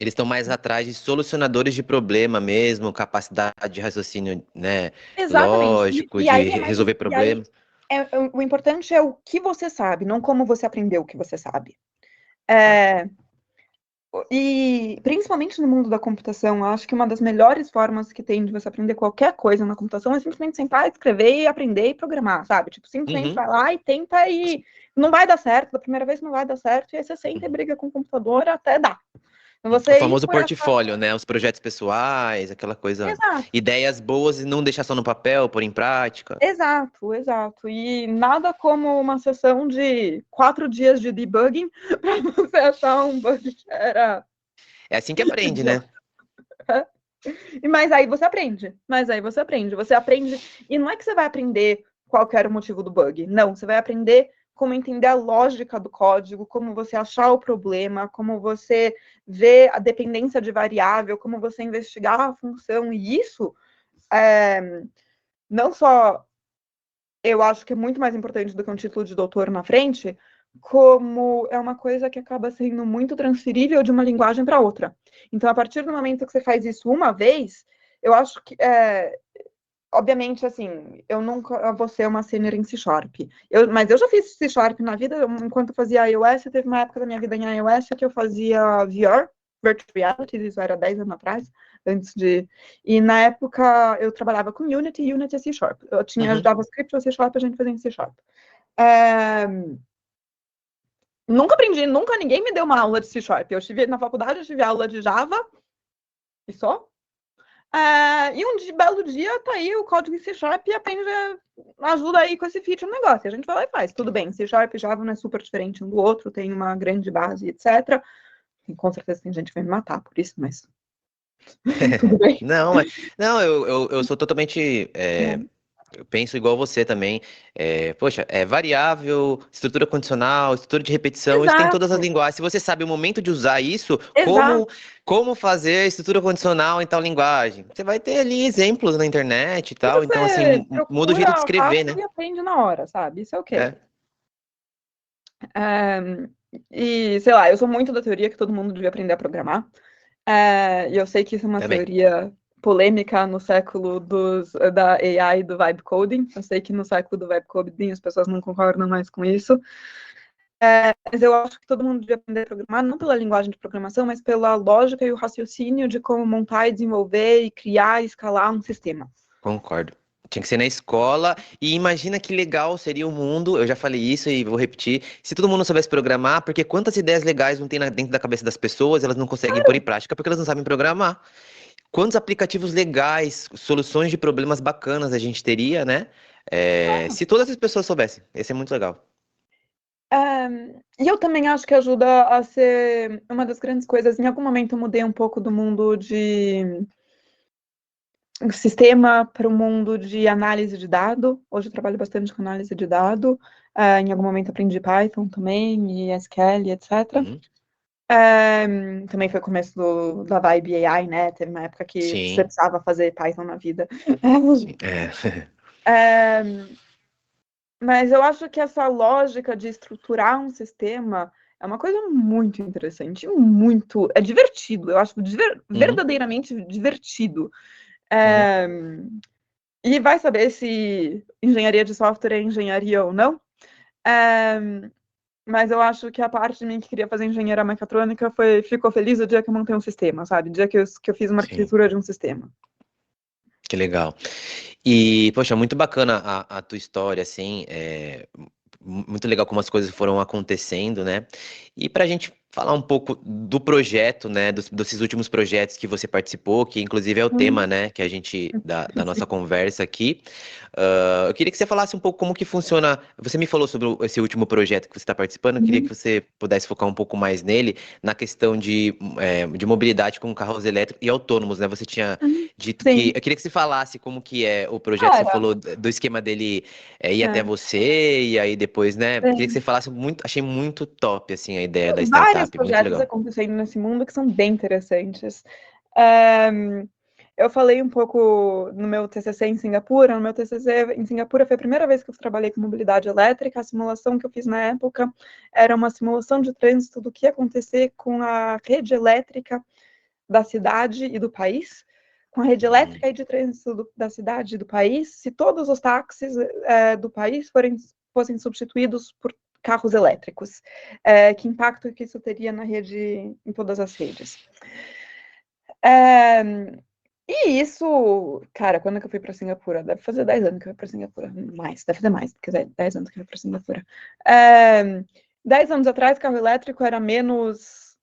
Eles estão mais atrás de solucionadores de problema mesmo, capacidade de raciocínio, né, exatamente. lógico, E aí de é mais. resolver E aí problemas. o importante é o que você sabe, não como você aprendeu o que você sabe. Tá. É, e principalmente no mundo da computação, eu acho que uma das melhores formas que tem de você aprender qualquer coisa na computação é simplesmente sentar, escrever e aprender e programar, sabe? Tipo, simplesmente Uhum. vai lá e tenta e não vai dar certo, da primeira vez não vai dar certo, e aí você senta e Uhum. briga com o computador até dar. O Você ir famoso por essa. portfólio, né? Os projetos pessoais, aquela coisa, Exato. ideias boas e não deixar só no papel, pôr em prática. Exato, exato. E nada como uma sessão de 4 dias de debugging para você achar um bug que era É assim que aprende, né? idiota. Mas aí você aprende. Mas aí você aprende. Você aprende. E não é que você vai aprender qual que era o motivo do bug. Não, você vai aprender como entender a lógica do código, como você achar o problema, como você ver a dependência de variável, como você investigar a função. E isso não só eu acho que é muito mais importante do que um título de doutor na frente, como é uma coisa que acaba sendo muito transferível de uma linguagem para outra. Então, a partir do momento que você faz isso uma vez, eu acho que, obviamente, assim, eu nunca vou ser uma sênior em C Sharp. Mas eu já fiz C Sharp na vida, enquanto eu fazia iOS, teve uma época da minha vida em iOS que eu fazia VR, Virtual Reality, isso era 10 anos atrás, antes de... E na época eu trabalhava com Unity, e Unity é C Sharp. Eu tinha Uhum. JavaScript ou C Sharp, a gente fazia em C Sharp. É... Nunca aprendi, nunca ninguém me deu uma aula de C Sharp. Na faculdade eu tive aula de Java, e só. E um belo dia tá aí o código em C Sharp e aprende, ajuda aí com esse feature no negócio. A gente vai lá e faz. Tudo bem, C Sharp e Java não é super diferente um do outro, tem uma grande base, etc. E com certeza tem gente que vai me matar por isso, mas tudo bem. Não, não, eu sou totalmente. Eu penso igual você também. Poxa, é variável, estrutura condicional, estrutura de repetição, isso tem em todas as Exato, linguagens. Se você sabe o momento de usar isso, exato. como fazer estrutura condicional em tal linguagem? Você vai ter ali exemplos na internet e E tal. Então, assim, você muda o jeito de procura escrever, fácil né? e aprende na hora, sabe? Isso é o quê? É, E, sei lá, eu sou muito da teoria que todo mundo devia aprender a programar. E eu sei que isso é uma também. teoria polêmica no século da AI e do vibe coding. Eu sei que no século do vibe coding as pessoas não concordam mais com isso. Mas eu acho que todo mundo devia aprender a programar, não pela linguagem de programação, mas pela lógica e o raciocínio de como montar e desenvolver e criar e escalar um sistema. Concordo. Tinha que ser na escola. E imagina que legal seria o mundo. Eu já falei isso e vou repetir. Se todo mundo soubesse programar, porque quantas ideias legais não tem dentro da cabeça das pessoas, elas não conseguem pôr em prática porque elas não sabem programar. Quantos aplicativos legais, soluções de problemas bacanas a gente teria, né? Se todas as pessoas soubessem. Ia ser muito legal. E eu também acho que ajuda a ser uma das grandes coisas. Em algum momento eu mudei um pouco do mundo de sistema para o mundo de análise de dado. Hoje eu trabalho bastante com análise de dado. Em algum momento aprendi Python também, e SQL, etc. Uhum. Também foi o começo da Vibe AI, né? Teve uma época que você Sim, precisava fazer Python na vida. sim. É. Mas eu acho que essa lógica de estruturar um sistema é uma coisa muito interessante, muito. É divertido, eu acho Uhum, verdadeiramente divertido. uhum. É, e vai saber se engenharia de software é engenharia ou não. É, mas eu acho que a parte de mim que queria fazer engenharia mecatrônica ficou feliz o dia que eu montei um sistema, sabe? O dia que eu fiz uma Sim, arquitetura de um sistema. que legal. E, poxa, muito bacana a tua história, assim, muito legal como as coisas foram acontecendo, né? E para a gente falar um pouco do projeto, né, desses últimos projetos que você participou, que inclusive é o tema, né, que a gente, da nossa conversa aqui, eu queria que você falasse um pouco como que funciona, você me falou sobre esse último projeto que você está participando, eu queria que você pudesse focar um pouco mais nele, na questão de mobilidade com carros elétricos e autônomos, né, você tinha dito que, Sim, eu queria que você falasse como que é o projeto, você cara. falou do esquema dele ir até É, você, e aí depois, né? Queria que é. você falasse muito, achei muito top, assim, a ideia da Várias vários startup, muito projetos legal. acontecendo nesse mundo que são bem interessantes. Eu falei um pouco no meu TCC em Singapura. No meu TCC em Singapura foi a primeira vez que eu trabalhei com mobilidade elétrica. A simulação que eu fiz na época era uma simulação de trânsito do que ia acontecer com a rede elétrica da cidade e do país, com a rede elétrica e de trânsito da cidade e do país, se todos os táxis do país fossem substituídos por carros elétricos. Que impacto que isso teria na rede, em todas as redes. E isso, cara, quando é que eu fui para Singapura? Deve fazer 10 anos que eu fui para Singapura. Deve fazer mais, porque 10 anos que eu fui para Singapura. 10 anos atrás, carro elétrico era menos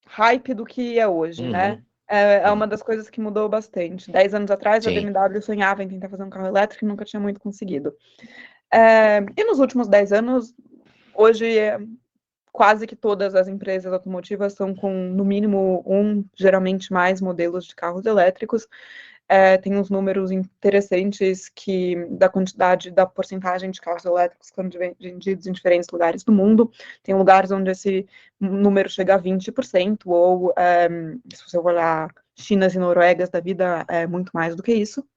hype do que é hoje, né? É uma das coisas que mudou bastante. 10 anos atrás, a Sim. BMW sonhava em tentar fazer um carro elétrico e nunca tinha muito conseguido. E nos últimos 10 anos, hoje, quase que todas as empresas automotivas estão com, no mínimo, geralmente mais modelos de carros elétricos. Tem uns números interessantes da quantidade, da porcentagem de carros elétricos que são vendidos em diferentes lugares do mundo. Tem lugares onde esse número chega a 20%, ou, se você olhar Chinas e Noruegas da vida, é muito mais do que isso.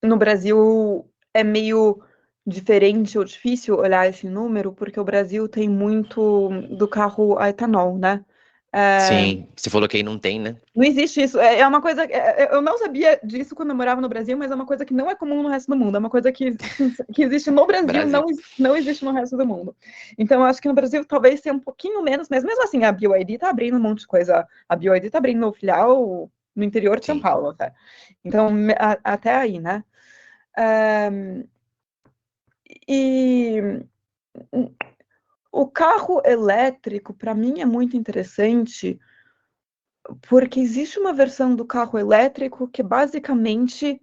No Brasil, é meio diferente ou difícil olhar esse número, porque o Brasil tem muito do carro a etanol, né? Sim, você falou que aí não tem, né? Não existe isso. É uma coisa. Eu não sabia disso quando eu morava no Brasil, mas é uma coisa que não é comum no resto do mundo. É uma coisa que existe no Brasil, Brasil. não existe no resto do mundo. Então, eu acho que no Brasil talvez tenha um pouquinho menos, mas mesmo assim, a BYD está abrindo um monte de coisa. A BYD está abrindo filial no interior de São Sim. Paulo, até. Então, até aí, né? E o carro elétrico, para mim, é muito interessante, porque existe uma versão do carro elétrico que é basicamente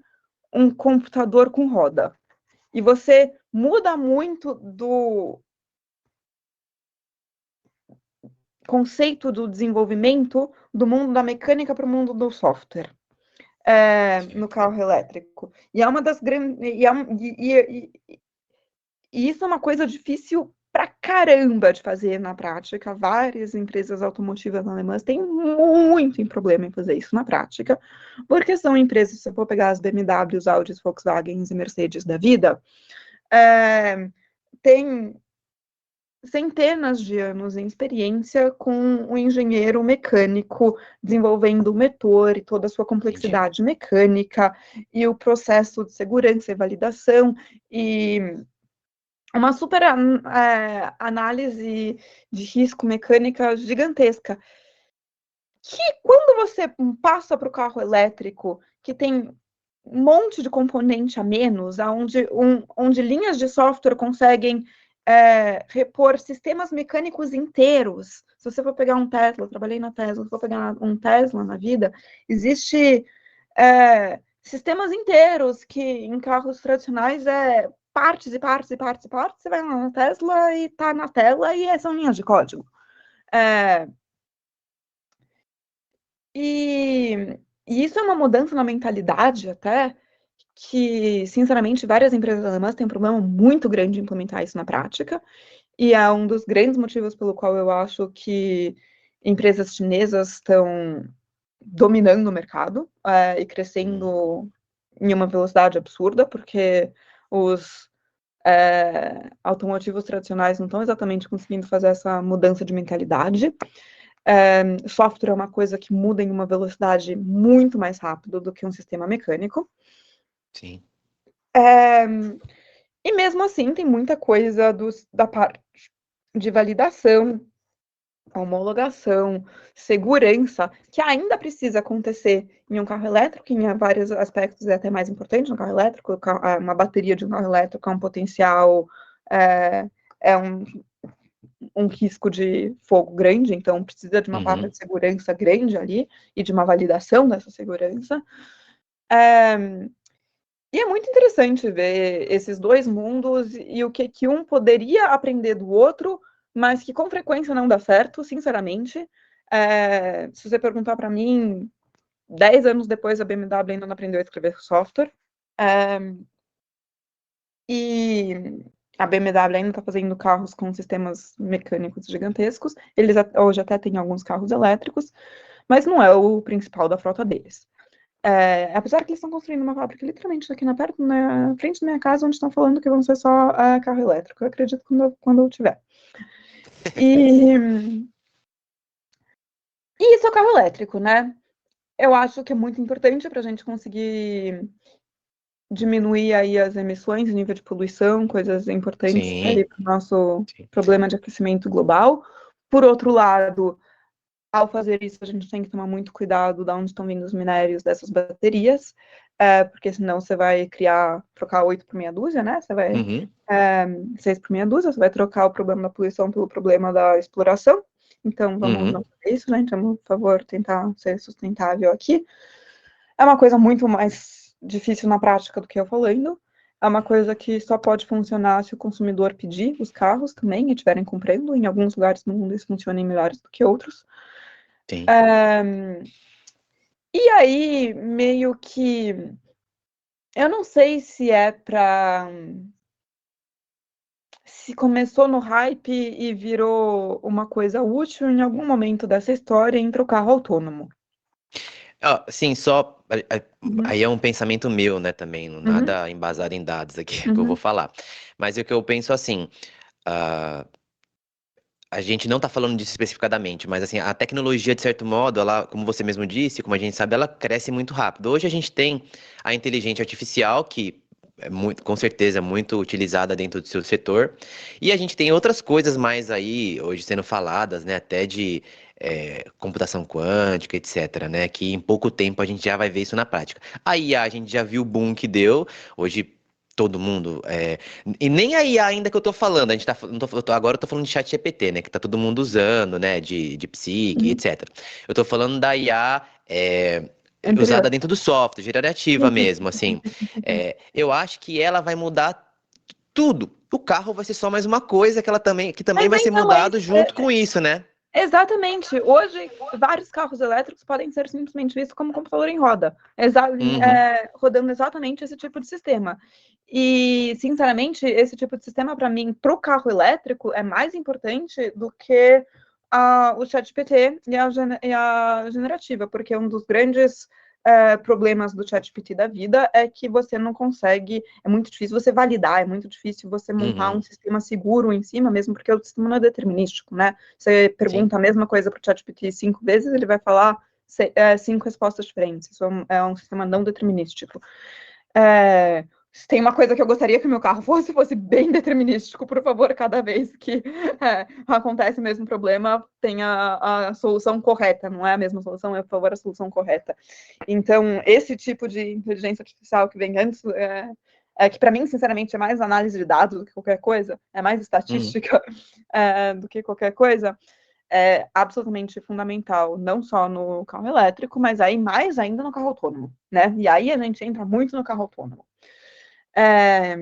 um computador com roda. E você muda muito do conceito do desenvolvimento do mundo da mecânica para o mundo do software. No carro elétrico. E é uma das grandes. E isso é uma coisa difícil pra caramba de fazer na prática. Várias empresas automotivas alemãs têm muito problema em fazer isso na prática, porque são empresas, se eu for pegar as BMWs, Audis, Volkswagens e Mercedes da vida, tem centenas de anos em experiência com um engenheiro mecânico desenvolvendo o motor e toda a sua complexidade mecânica e o processo de segurança e validação e uma super análise de risco mecânica gigantesca. Que quando você passa para o carro elétrico, que tem um monte de componente a menos, onde linhas de software conseguem repor sistemas mecânicos inteiros. Se você for pegar um Tesla, eu trabalhei na Tesla, se for pegar um Tesla na vida, existe sistemas inteiros que em carros tradicionais partes e partes e partes e partes. Você vai lá na Tesla e tá na tela e são linhas de código. E isso é uma mudança na mentalidade até, que, sinceramente, várias empresas alemãs têm um problema muito grande em implementar isso na prática, e é um dos grandes motivos pelo qual eu acho que empresas chinesas estão dominando o mercado e crescendo em uma velocidade absurda, porque os automotivos tradicionais não estão exatamente conseguindo fazer essa mudança de mentalidade. Software é uma coisa que muda em uma velocidade muito mais rápida do que um sistema mecânico. Sim. E mesmo assim, tem muita coisa da parte de validação, homologação, segurança, que ainda precisa acontecer em um carro elétrico, em vários aspectos é até mais importante no carro elétrico. Uma bateria de um carro elétrico é um potencial, é um risco de fogo grande, então precisa de uma parte de segurança grande ali e de uma validação dessa segurança. E é muito interessante ver esses dois mundos e o que um poderia aprender do outro, mas que com frequência não dá certo, sinceramente. Se você perguntar para mim, 10 anos depois a BMW ainda não aprendeu a escrever software. E A BMW ainda está fazendo carros com sistemas mecânicos gigantescos. Eles hoje até têm alguns carros elétricos, mas não é o principal da frota deles. Apesar que eles estão construindo uma fábrica literalmente aqui na frente da minha casa, onde estão falando que vão ser só carro elétrico. Eu acredito quando eu tiver. E isso é o carro elétrico, né? Eu acho que é muito importante para a gente conseguir diminuir aí as emissões, o nível de poluição, coisas importantes Sim, para o nosso sim. problema de aquecimento global. Por outro lado, ao fazer isso, a gente tem que tomar muito cuidado de onde estão vindo os minérios dessas baterias, porque senão você vai trocar 8 por meia dúzia, né? Você vai Uhum, 6 por meia dúzia, você vai trocar o problema da poluição pelo problema da exploração. Então, vamos uhum. não fazer isso, gente. Vamos, por favor, tentar ser sustentável aqui. É uma coisa muito mais difícil na prática do que eu falando. É uma coisa que só pode funcionar se o consumidor pedir os carros também e estiverem comprando. Em alguns lugares no mundo isso funciona em melhores do que outros. Sim. E aí, meio que. Eu não sei se é para. Se começou no hype e virou uma coisa útil, em algum momento dessa história entra o carro autônomo. Sim, Uhum, aí é um pensamento meu, né, também, uhum, nada embasado em dados aqui que eu vou uhum, falar. Mas o que eu penso assim, ah, a gente não está falando disso especificadamente, mas assim, a tecnologia, de certo modo, ela, como você mesmo disse, como a gente sabe, ela cresce muito rápido. Hoje a gente tem a inteligência artificial, que é muito, com certeza, muito utilizada dentro do seu setor, e a gente tem outras coisas mais aí, hoje sendo faladas, né, até de computação quântica, etc., né, que em pouco tempo a gente já vai ver isso na prática. A IA, a gente já viu o boom que deu, hoje todo mundo. E nem a IA ainda que eu tô falando, a gente tá, não agora eu tô falando de chat GPT, né? Que tá todo mundo usando, né? De psique, uhum. etc. Eu tô falando da IA usada Anterior. dentro do software, Sim, generativa sim, mesmo, sim, assim. sim, sim, sim, sim. Eu acho que ela vai mudar tudo. O carro vai ser só mais uma coisa que também Mas vai ser então é mudado isso. junto com isso, né? Exatamente. Hoje, vários carros elétricos podem ser simplesmente vistos como computador em roda, Uhum, rodando exatamente esse tipo de sistema. E, sinceramente, esse tipo de sistema, para mim, para o carro elétrico, é mais importante do que o ChatGPT e a generativa, porque um dos grandes problemas do ChatGPT da vida é que você não consegue, é muito difícil você validar, é muito difícil você montar um uhum, sistema seguro em cima, mesmo porque o sistema não é determinístico, né? Você sim. pergunta a mesma coisa para o ChatGPT 5 vezes, ele vai falar 5 respostas diferentes. Isso é um sistema não determinístico. Se tem uma coisa que eu gostaria que o meu carro fosse bem determinístico, por favor, cada vez que acontece o mesmo problema, tenha a solução correta, não é a mesma solução, é, por favor, a solução correta. Então, esse tipo de inteligência artificial que vem antes, que para mim, sinceramente, é mais análise de dados do que qualquer coisa, é mais Uhum. estatística do que qualquer coisa, é absolutamente fundamental, não só no carro elétrico, mas aí mais ainda no carro autônomo, né? E aí a gente entra muito no carro autônomo. É,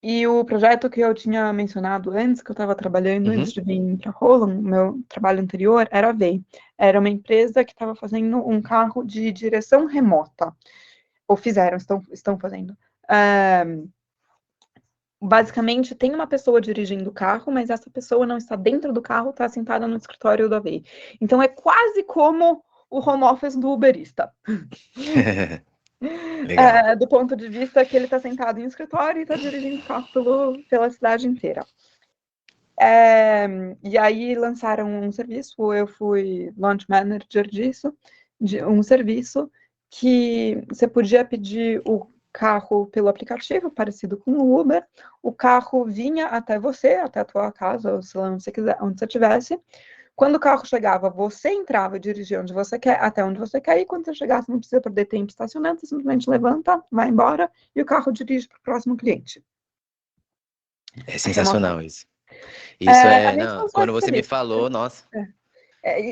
e o projeto que eu tinha mencionado antes, que eu estava trabalhando antes Uhum. de vir para Roland, meu trabalho anterior, era a VEI. Era uma empresa que estava fazendo um carro de direção remota. Ou fizeram, estão fazendo. É, basicamente, tem uma pessoa dirigindo o carro, mas essa pessoa não está dentro do carro, está sentada no escritório da VEI. Então, é quase como o home office do Uberista. Legal. Do ponto de vista que ele está sentado em um escritório e está dirigindo o carro pela cidade inteira. E aí lançaram um serviço, eu fui launch manager disso, de um serviço que você podia pedir o carro pelo aplicativo, parecido com o Uber, o carro vinha até você, até a tua casa, ou sei lá, onde você quiser, onde você estivesse. Quando o carro chegava, você entrava e dirigia onde você quer, até onde você quer, e quando você chegasse, não precisa perder tempo estacionando, você simplesmente levanta, vai embora, e o carro dirige para o próximo cliente, É sensacional remotamente. isso. Isso A gente não, lançou quando esse você me serviço. falou, nossa.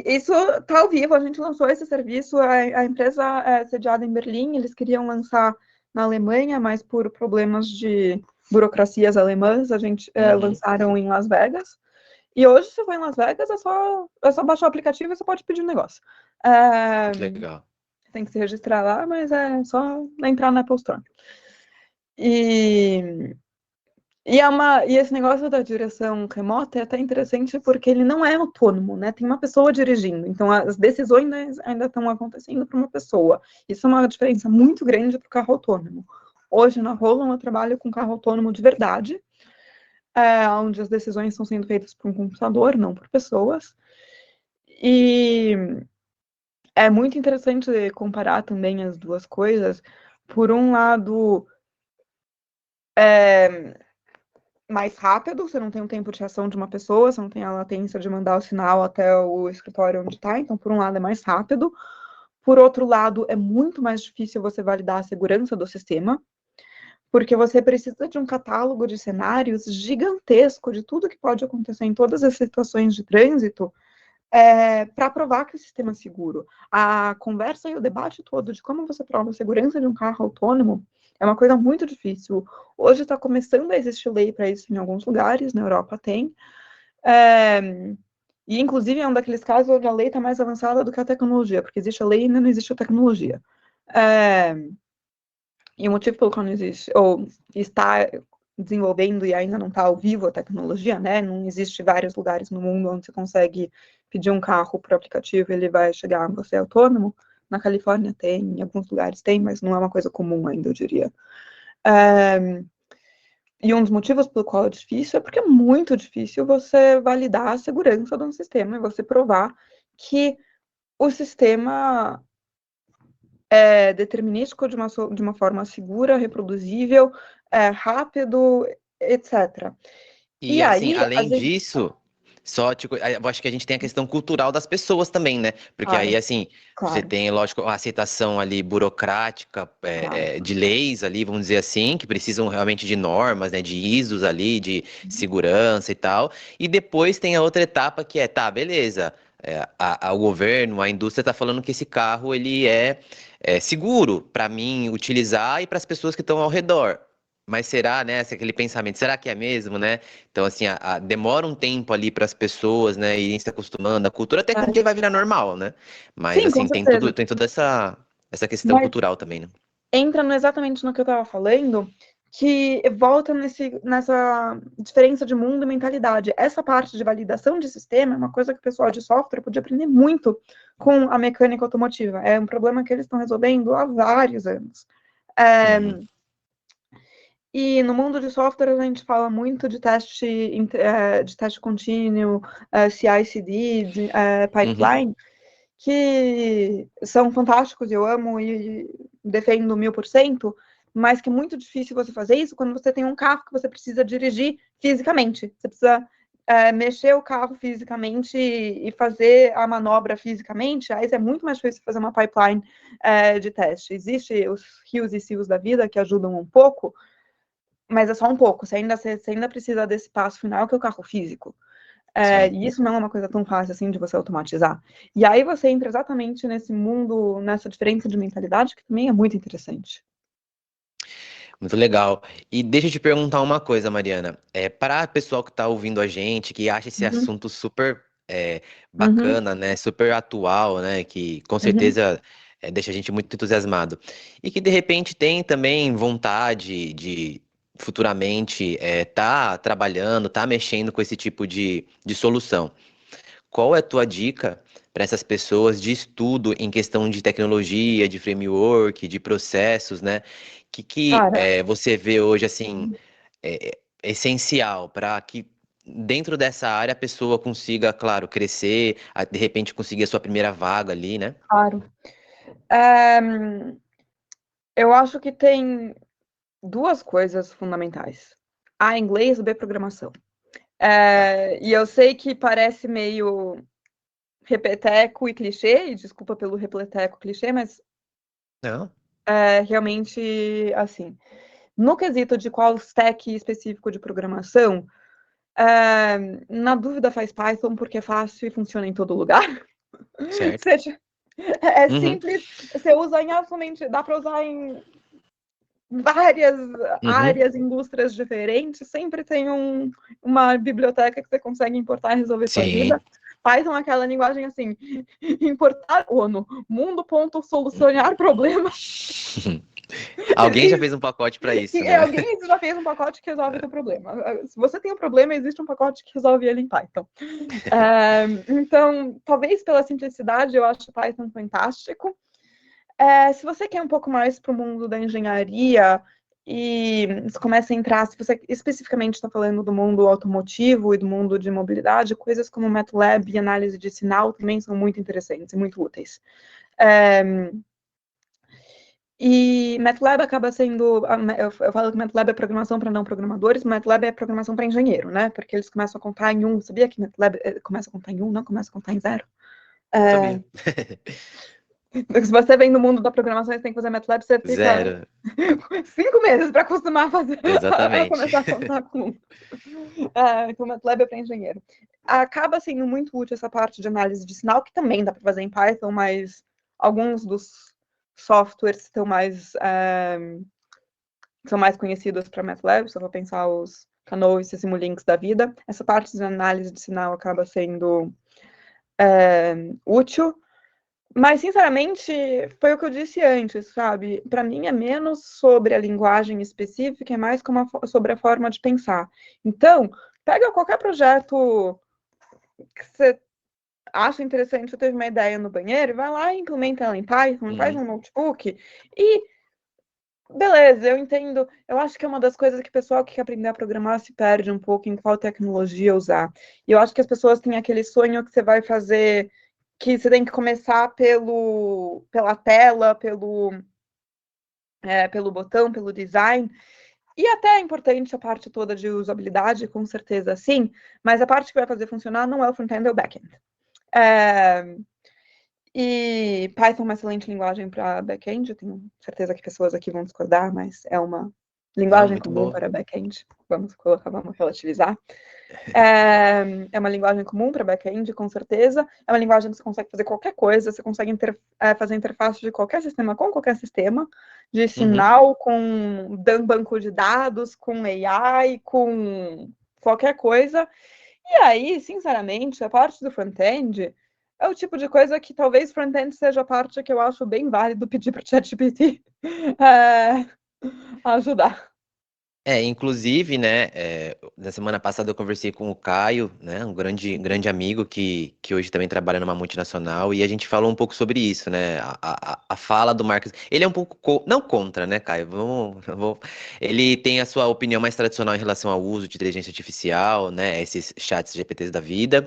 Isso está ao vivo, a gente lançou esse serviço, a empresa é sediada em Berlim, eles queriam lançar na Alemanha, mas por problemas de burocracias alemãs, a gente Uhum. lançaram em Las Vegas. E hoje, se for em Las Vegas, é só baixar o aplicativo e você pode pedir um negócio. É, Que legal. tem que se registrar lá, mas é só entrar na Apple Store. E E esse negócio da direção remota é até interessante porque ele não é autônomo, né? Tem uma pessoa dirigindo, então as decisões ainda estão acontecendo para uma pessoa. Isso é uma diferença muito grande para o carro autônomo. Hoje na Roland eu trabalho com carro autônomo de verdade, onde as decisões estão sendo feitas por um computador, não por pessoas. E é muito interessante comparar também as duas coisas. Por um lado, mais rápido, você não tem o tempo de reação de uma pessoa, você não tem a latência de mandar o sinal até o escritório onde está, então, por um lado, é mais rápido. Por outro lado, é muito mais difícil você validar a segurança do sistema, porque você precisa de um catálogo de cenários gigantesco de tudo que pode acontecer em todas as situações de trânsito, para provar que o sistema é seguro. A conversa e o debate todo de como você prova a segurança de um carro autônomo é uma coisa muito difícil. Hoje está começando a existir lei para isso em alguns lugares, na Europa tem. E, inclusive, é um daqueles casos onde a lei está mais avançada do que a tecnologia, porque existe a lei e ainda não existe a tecnologia. E o motivo pelo qual não existe, ou está desenvolvendo e ainda não está ao vivo a tecnologia, né? Não existe vários lugares no mundo onde você consegue pedir um carro por aplicativo e ele vai chegar a você autônomo. Na Califórnia tem, em alguns lugares tem, mas não é uma coisa comum ainda, eu diria. E um dos motivos pelo qual é difícil é porque é muito difícil você validar a segurança de um sistema e você provar que o sistema é determinístico de uma forma segura, reproduzível, rápido, etc. E E assim, aí, a além gente... disso, só tipo, eu acho que a gente tem a questão cultural das pessoas também, né? Porque aí, Claro, assim, você claro, tem, lógico, a aceitação ali burocrática claro. de leis ali, vamos dizer assim, que precisam realmente de normas, né? De ISOs ali, de segurança e tal. E depois tem a outra etapa que é, tá, beleza. O governo, a indústria está falando que esse carro ele é seguro para mim utilizar e para as pessoas que estão ao redor. Mas será, né, aquele pensamento, será que é mesmo, né? Então, assim, demora um tempo ali para as pessoas, né, irem se acostumando à cultura, até que um dia vai virar normal, né? Mas, Sim, com assim, certeza. tem toda essa questão Mas cultural também, né? entra exatamente no que eu estava falando, que volta nessa diferença de mundo e mentalidade. Essa parte de validação de sistema é uma coisa que o pessoal de software podia aprender muito com a mecânica automotiva. É um problema que eles estão resolvendo há vários anos. Uhum, E no mundo de software a gente fala muito de teste contínuo, CI/CD, uhum, pipeline, que são fantásticos, eu amo e defendo 1000%, mas que é muito difícil você fazer isso quando você tem um carro que você precisa dirigir fisicamente. Você precisa mexer o carro fisicamente e fazer a manobra fisicamente, aí é muito mais difícil fazer uma pipeline de teste. Existem os rios e silos da vida que ajudam um pouco, mas é só um pouco. Você ainda precisa desse passo final, que é o carro físico. sim. E isso não é uma coisa tão fácil assim de você automatizar. E aí você entra exatamente nesse mundo, nessa diferença de mentalidade, que também é muito interessante. Muito legal. E deixa eu te perguntar uma coisa, Mariana. Para o pessoal que está ouvindo a gente, que acha esse Uhum, assunto super uhum, bacana, né? Super atual, né? Que com uhum. certeza deixa a gente muito entusiasmado. E que de repente tem também vontade de futuramente tá trabalhando, tá mexendo com esse tipo de solução. Qual é a tua dica para essas pessoas de estudo em questão de tecnologia, de framework, de processos, né? Cara, Você vê hoje assim essencial para que dentro dessa área a pessoa consiga, claro, crescer, de repente conseguir a sua primeira vaga ali, né? claro. É, eu acho que tem duas coisas fundamentais. A inglês, B programação. Tá. E eu sei que parece meio repeteco e clichê, e desculpa pelo repeteco clichê, mas Não? realmente assim. No quesito de qual stack específico de programação, na dúvida faz Python porque é fácil e funciona em todo lugar. Certo. Seja, é Uhum, simples, você usa em absolutamente, dá para usar em várias uhum, áreas, indústrias diferentes, sempre tem uma biblioteca que você consegue importar e resolver sua sim. vida. Python é aquela linguagem assim, importar ONU, mundo.solucionar problemas. Alguém já fez um pacote para isso, né? Alguém já fez um pacote que resolve o teu problema. Se você tem um problema, existe um pacote que resolve ele em Python. Então, talvez pela simplicidade, eu acho Python fantástico. Se você quer um pouco mais para o mundo da engenharia e você começa a entrar, se você especificamente está falando do mundo automotivo e do mundo de mobilidade, coisas como MATLAB e análise de sinal também são muito interessantes e muito úteis. E MATLAB acaba sendo, eu falo que MATLAB é programação para não programadores, MATLAB é programação para engenheiro, né? Porque eles começam a contar em 1. Sabia que MATLAB começa a contar em 1, não começa a contar em 0? Sabia. Se você vem do mundo da programação e tem que fazer MATLAB, você fica 0. 5 meses para acostumar a fazer, a Exatamente. começar a contar com 1. Então, MATLAB é para engenheiro. Acaba sendo muito útil essa parte de análise de sinal, que também dá para fazer em Python, mas alguns dos softwares estão são mais conhecidos para MATLAB, se eu vou pensar os Canoes e Simulinks da vida. Essa parte de análise de sinal acaba sendo útil, mas, sinceramente, foi o que eu disse antes, sabe? Para mim é menos sobre a linguagem específica, é mais sobre a forma de pensar. Então, pega qualquer projeto que você acha interessante, você teve uma ideia no banheiro, vai lá e implementa ela em Python, faz um notebook e beleza, eu entendo. Eu acho que é uma das coisas que o pessoal que quer aprender a programar se perde um pouco em qual tecnologia usar. E eu acho que as pessoas têm aquele sonho que você vai fazer, que você tem que começar pela tela, pelo botão, pelo design. E até é importante a parte toda de usabilidade, com certeza sim, mas a parte que vai fazer funcionar não é o front-end, é o back-end. E Python é uma excelente linguagem para back-end. Eu tenho certeza que pessoas aqui vão discordar, mas é uma Não, linguagem muito comum boa. para back-end. Vamos relativizar. É uma linguagem comum para back-end, com certeza. É uma linguagem que você consegue fazer qualquer coisa. Você consegue fazer interface de qualquer sistema com qualquer sistema. De sinal, com banco de dados, com AI, com qualquer coisa. E aí, sinceramente, a parte do front-end é o tipo de coisa que talvez front-end seja a parte que eu acho bem válido pedir para o ChatGPT ajudar. Inclusive, né, na semana passada eu conversei com o Caio, né, um grande amigo que hoje também trabalha numa multinacional, e a gente falou um pouco sobre isso, né, a fala do Marcos. Ele é um pouco, não contra, né, Caio? Ele tem a sua opinião mais tradicional em relação ao uso de inteligência artificial, né, esses chats GPTs da vida,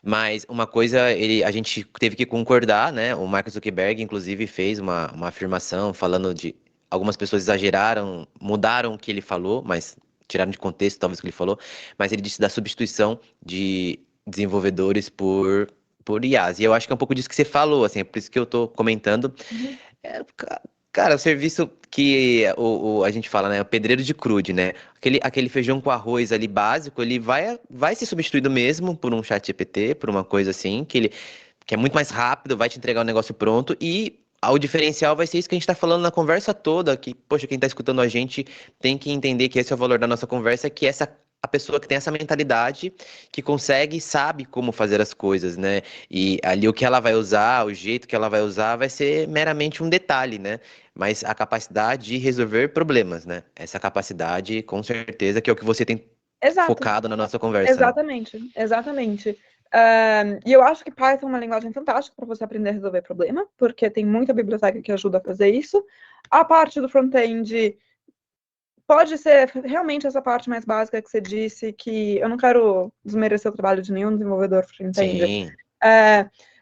mas uma coisa a gente teve que concordar, né, o Mark Zuckerberg, inclusive, fez uma afirmação falando de algumas pessoas exageraram, mudaram o que ele falou, mas tiraram de contexto talvez o que ele falou, mas ele disse da substituição de desenvolvedores por IAs. E eu acho que é um pouco disso que você falou, assim, é por isso que eu tô comentando. É, cara, o serviço que a gente fala, né, o pedreiro de crude, né? Aquele feijão com arroz ali básico, ele vai ser substituído mesmo por um chat GPT, por uma coisa assim, que é muito mais rápido, vai te entregar o negócio pronto e o diferencial vai ser isso que a gente está falando na conversa toda, que, poxa, quem está escutando a gente tem que entender que esse é o valor da nossa conversa, que a pessoa que tem essa mentalidade, que consegue e sabe como fazer as coisas, né? E ali o que ela vai usar, o jeito que ela vai usar, vai ser meramente um detalhe, né? Mas a capacidade de resolver problemas, né? Essa capacidade, com certeza, que é o que você tem Exato. focado na nossa conversa, né? Exatamente. E eu acho que Python é uma linguagem fantástica para você aprender a resolver problema, porque tem muita biblioteca que ajuda a fazer isso. A parte do front-end pode ser realmente essa parte mais básica que você disse, que eu não quero desmerecer o trabalho de nenhum desenvolvedor front-end. Sim.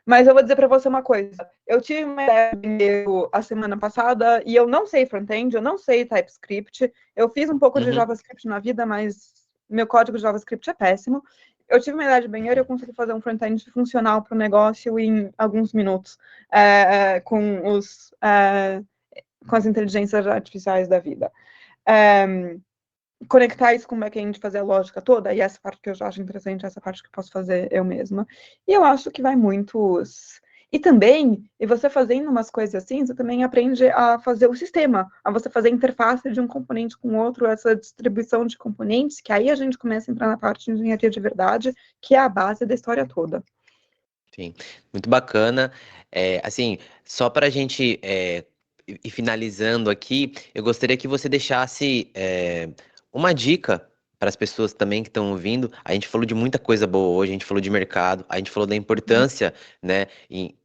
Mas eu vou dizer para você uma coisa. Eu tive uma ideia a semana passada e eu não sei front-end, eu não sei TypeScript. Eu fiz um pouco de JavaScript na vida, mas meu código de JavaScript é péssimo. Eu tive uma ideia de banheiro e eu consegui fazer um front-end funcional para o negócio em alguns minutos, com as inteligências artificiais da vida. Conectar isso com o back-end, fazer a lógica toda, e essa parte que eu já acho interessante, essa parte que eu posso fazer eu mesma. E eu acho que vai muitos... E também, e você fazendo umas coisas assim, você também aprende a fazer o sistema, a você fazer a interface de um componente com outro, essa distribuição de componentes, que aí a gente começa a entrar na parte de engenharia de verdade, que é a base da história toda. Sim, muito bacana. Assim, só para a gente ir finalizando aqui, eu gostaria que você deixasse uma dica para as pessoas também que estão ouvindo. A gente falou de muita coisa boa hoje, a gente falou de mercado, a gente falou da importância, né,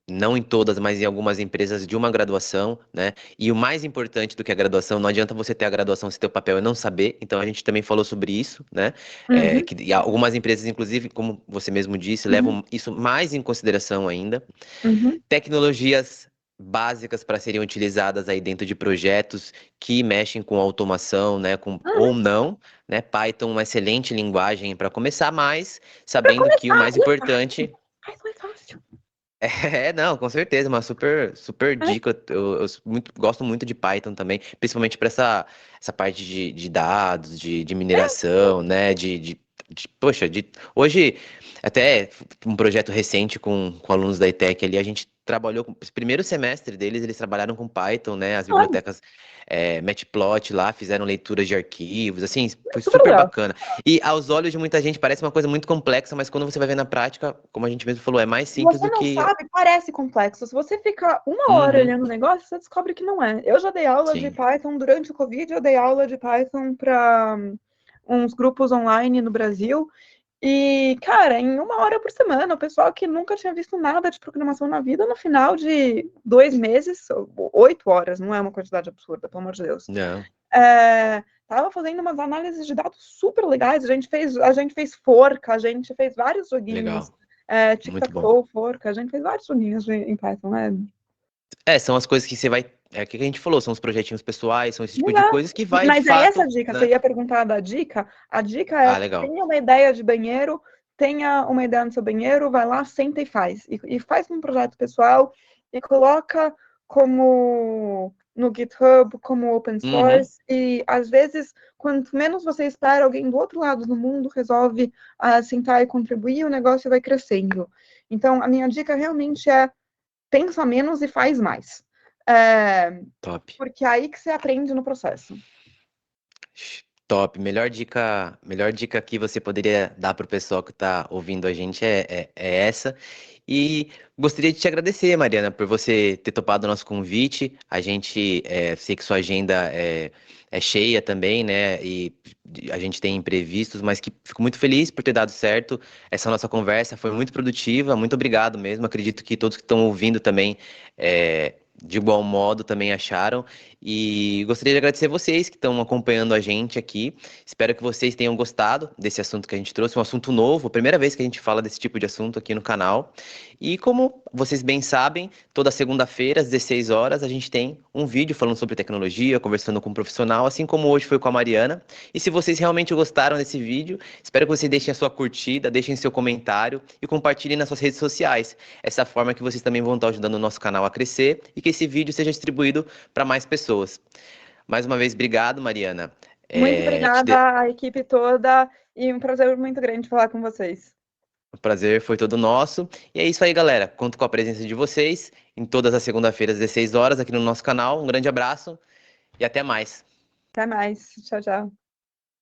não em todas, mas em algumas empresas, de uma graduação, né? E o mais importante do que a graduação, não adianta você ter a graduação se teu papel é não saber. Então a gente também falou sobre isso, né? Uhum, E algumas empresas, inclusive, como você mesmo disse, uhum, levam isso mais em consideração ainda. uhum. Tecnologias básicas para serem utilizadas aí dentro de projetos que mexem com automação, né, ou Uhum. não, né? Python é uma excelente linguagem para começar, mas Pra sabendo que o começar, mais e é fácil. importante Faz mais fácil. não, com certeza, uma super É, dica. Eu gosto muito de Python também, principalmente para essa parte de dados, de é, mineração, né? Poxa, hoje, até um projeto recente com alunos da ETEC ali, a gente trabalhou com o primeiro semestre deles, eles trabalharam com Python, né? As olha, bibliotecas Matplotlib lá, fizeram leituras de arquivos, assim, é foi super super legal. bacana. E aos olhos de muita gente parece uma coisa muito complexa, mas quando você vai ver na prática, como a gente mesmo falou, é mais Se simples você do não que. sabe, parece complexo. Se você fica uma hora Uhum, olhando o negócio, você descobre que não é. Eu já dei aula de sim. Python durante o Covid, eu dei aula de Python para uns grupos online no Brasil. E, cara, em uma hora por semana, o pessoal que nunca tinha visto nada de programação na vida, no final de 2 meses, 8 horas, não é uma quantidade absurda, pelo amor de Deus. Não, Tava fazendo umas análises de dados super legais. A gente fez forca, a gente fez vários joguinhos. legal. Muito bom. Tic-tac-toe, forca, a gente fez vários joguinhos em Python. São as coisas que você vai. É o que a gente falou, são os projetinhos pessoais, são esse tipo de Exato. coisas que vai de Mas é essa a fato, dica. Você né? ia perguntar da dica? A dica Ah, é: legal. tenha uma ideia de banheiro, tenha uma ideia no seu banheiro, vai lá, senta e faz. E faz um projeto pessoal e coloca como no GitHub, como open Uhum, source. E às vezes, quanto menos você espera, alguém do outro lado do mundo resolve sentar e contribuir, o negócio vai crescendo. Então, a minha dica realmente é: pensa menos e faz mais. É, top. porque é aí que você aprende no processo. Top. Melhor dica que você poderia dar para o pessoal que está ouvindo a gente é essa. E gostaria de te agradecer, Mariana, por você ter topado o nosso convite. A gente sei que sua agenda é cheia também, né? E a gente tem imprevistos, mas que fico muito feliz por ter dado certo. Essa nossa conversa foi muito produtiva. Muito obrigado mesmo. Acredito que todos que estão ouvindo também, de igual modo, também acharam. E gostaria de agradecer vocês que estão acompanhando a gente aqui. Espero que vocês tenham gostado desse assunto que a gente trouxe, um assunto novo, primeira vez que a gente fala desse tipo de assunto aqui no canal. E como vocês bem sabem, toda segunda-feira, às 16 horas, a gente tem um vídeo falando sobre tecnologia, conversando com um profissional, assim como hoje foi com a Mariana. E se vocês realmente gostaram desse vídeo, espero que vocês deixem a sua curtida, deixem seu comentário e compartilhem nas suas redes sociais. Essa forma que vocês também vão estar ajudando o nosso canal a crescer e que esse vídeo seja distribuído para mais pessoas. Mais uma vez, obrigado, Mariana. Muito É, obrigada à equipe toda e um prazer muito grande falar com vocês. O prazer foi todo nosso. E é isso aí, galera. Conto com a presença de vocês em todas as segundas-feiras, às 16 horas, aqui no nosso canal. Um grande abraço e até mais. Até mais. Tchau, tchau.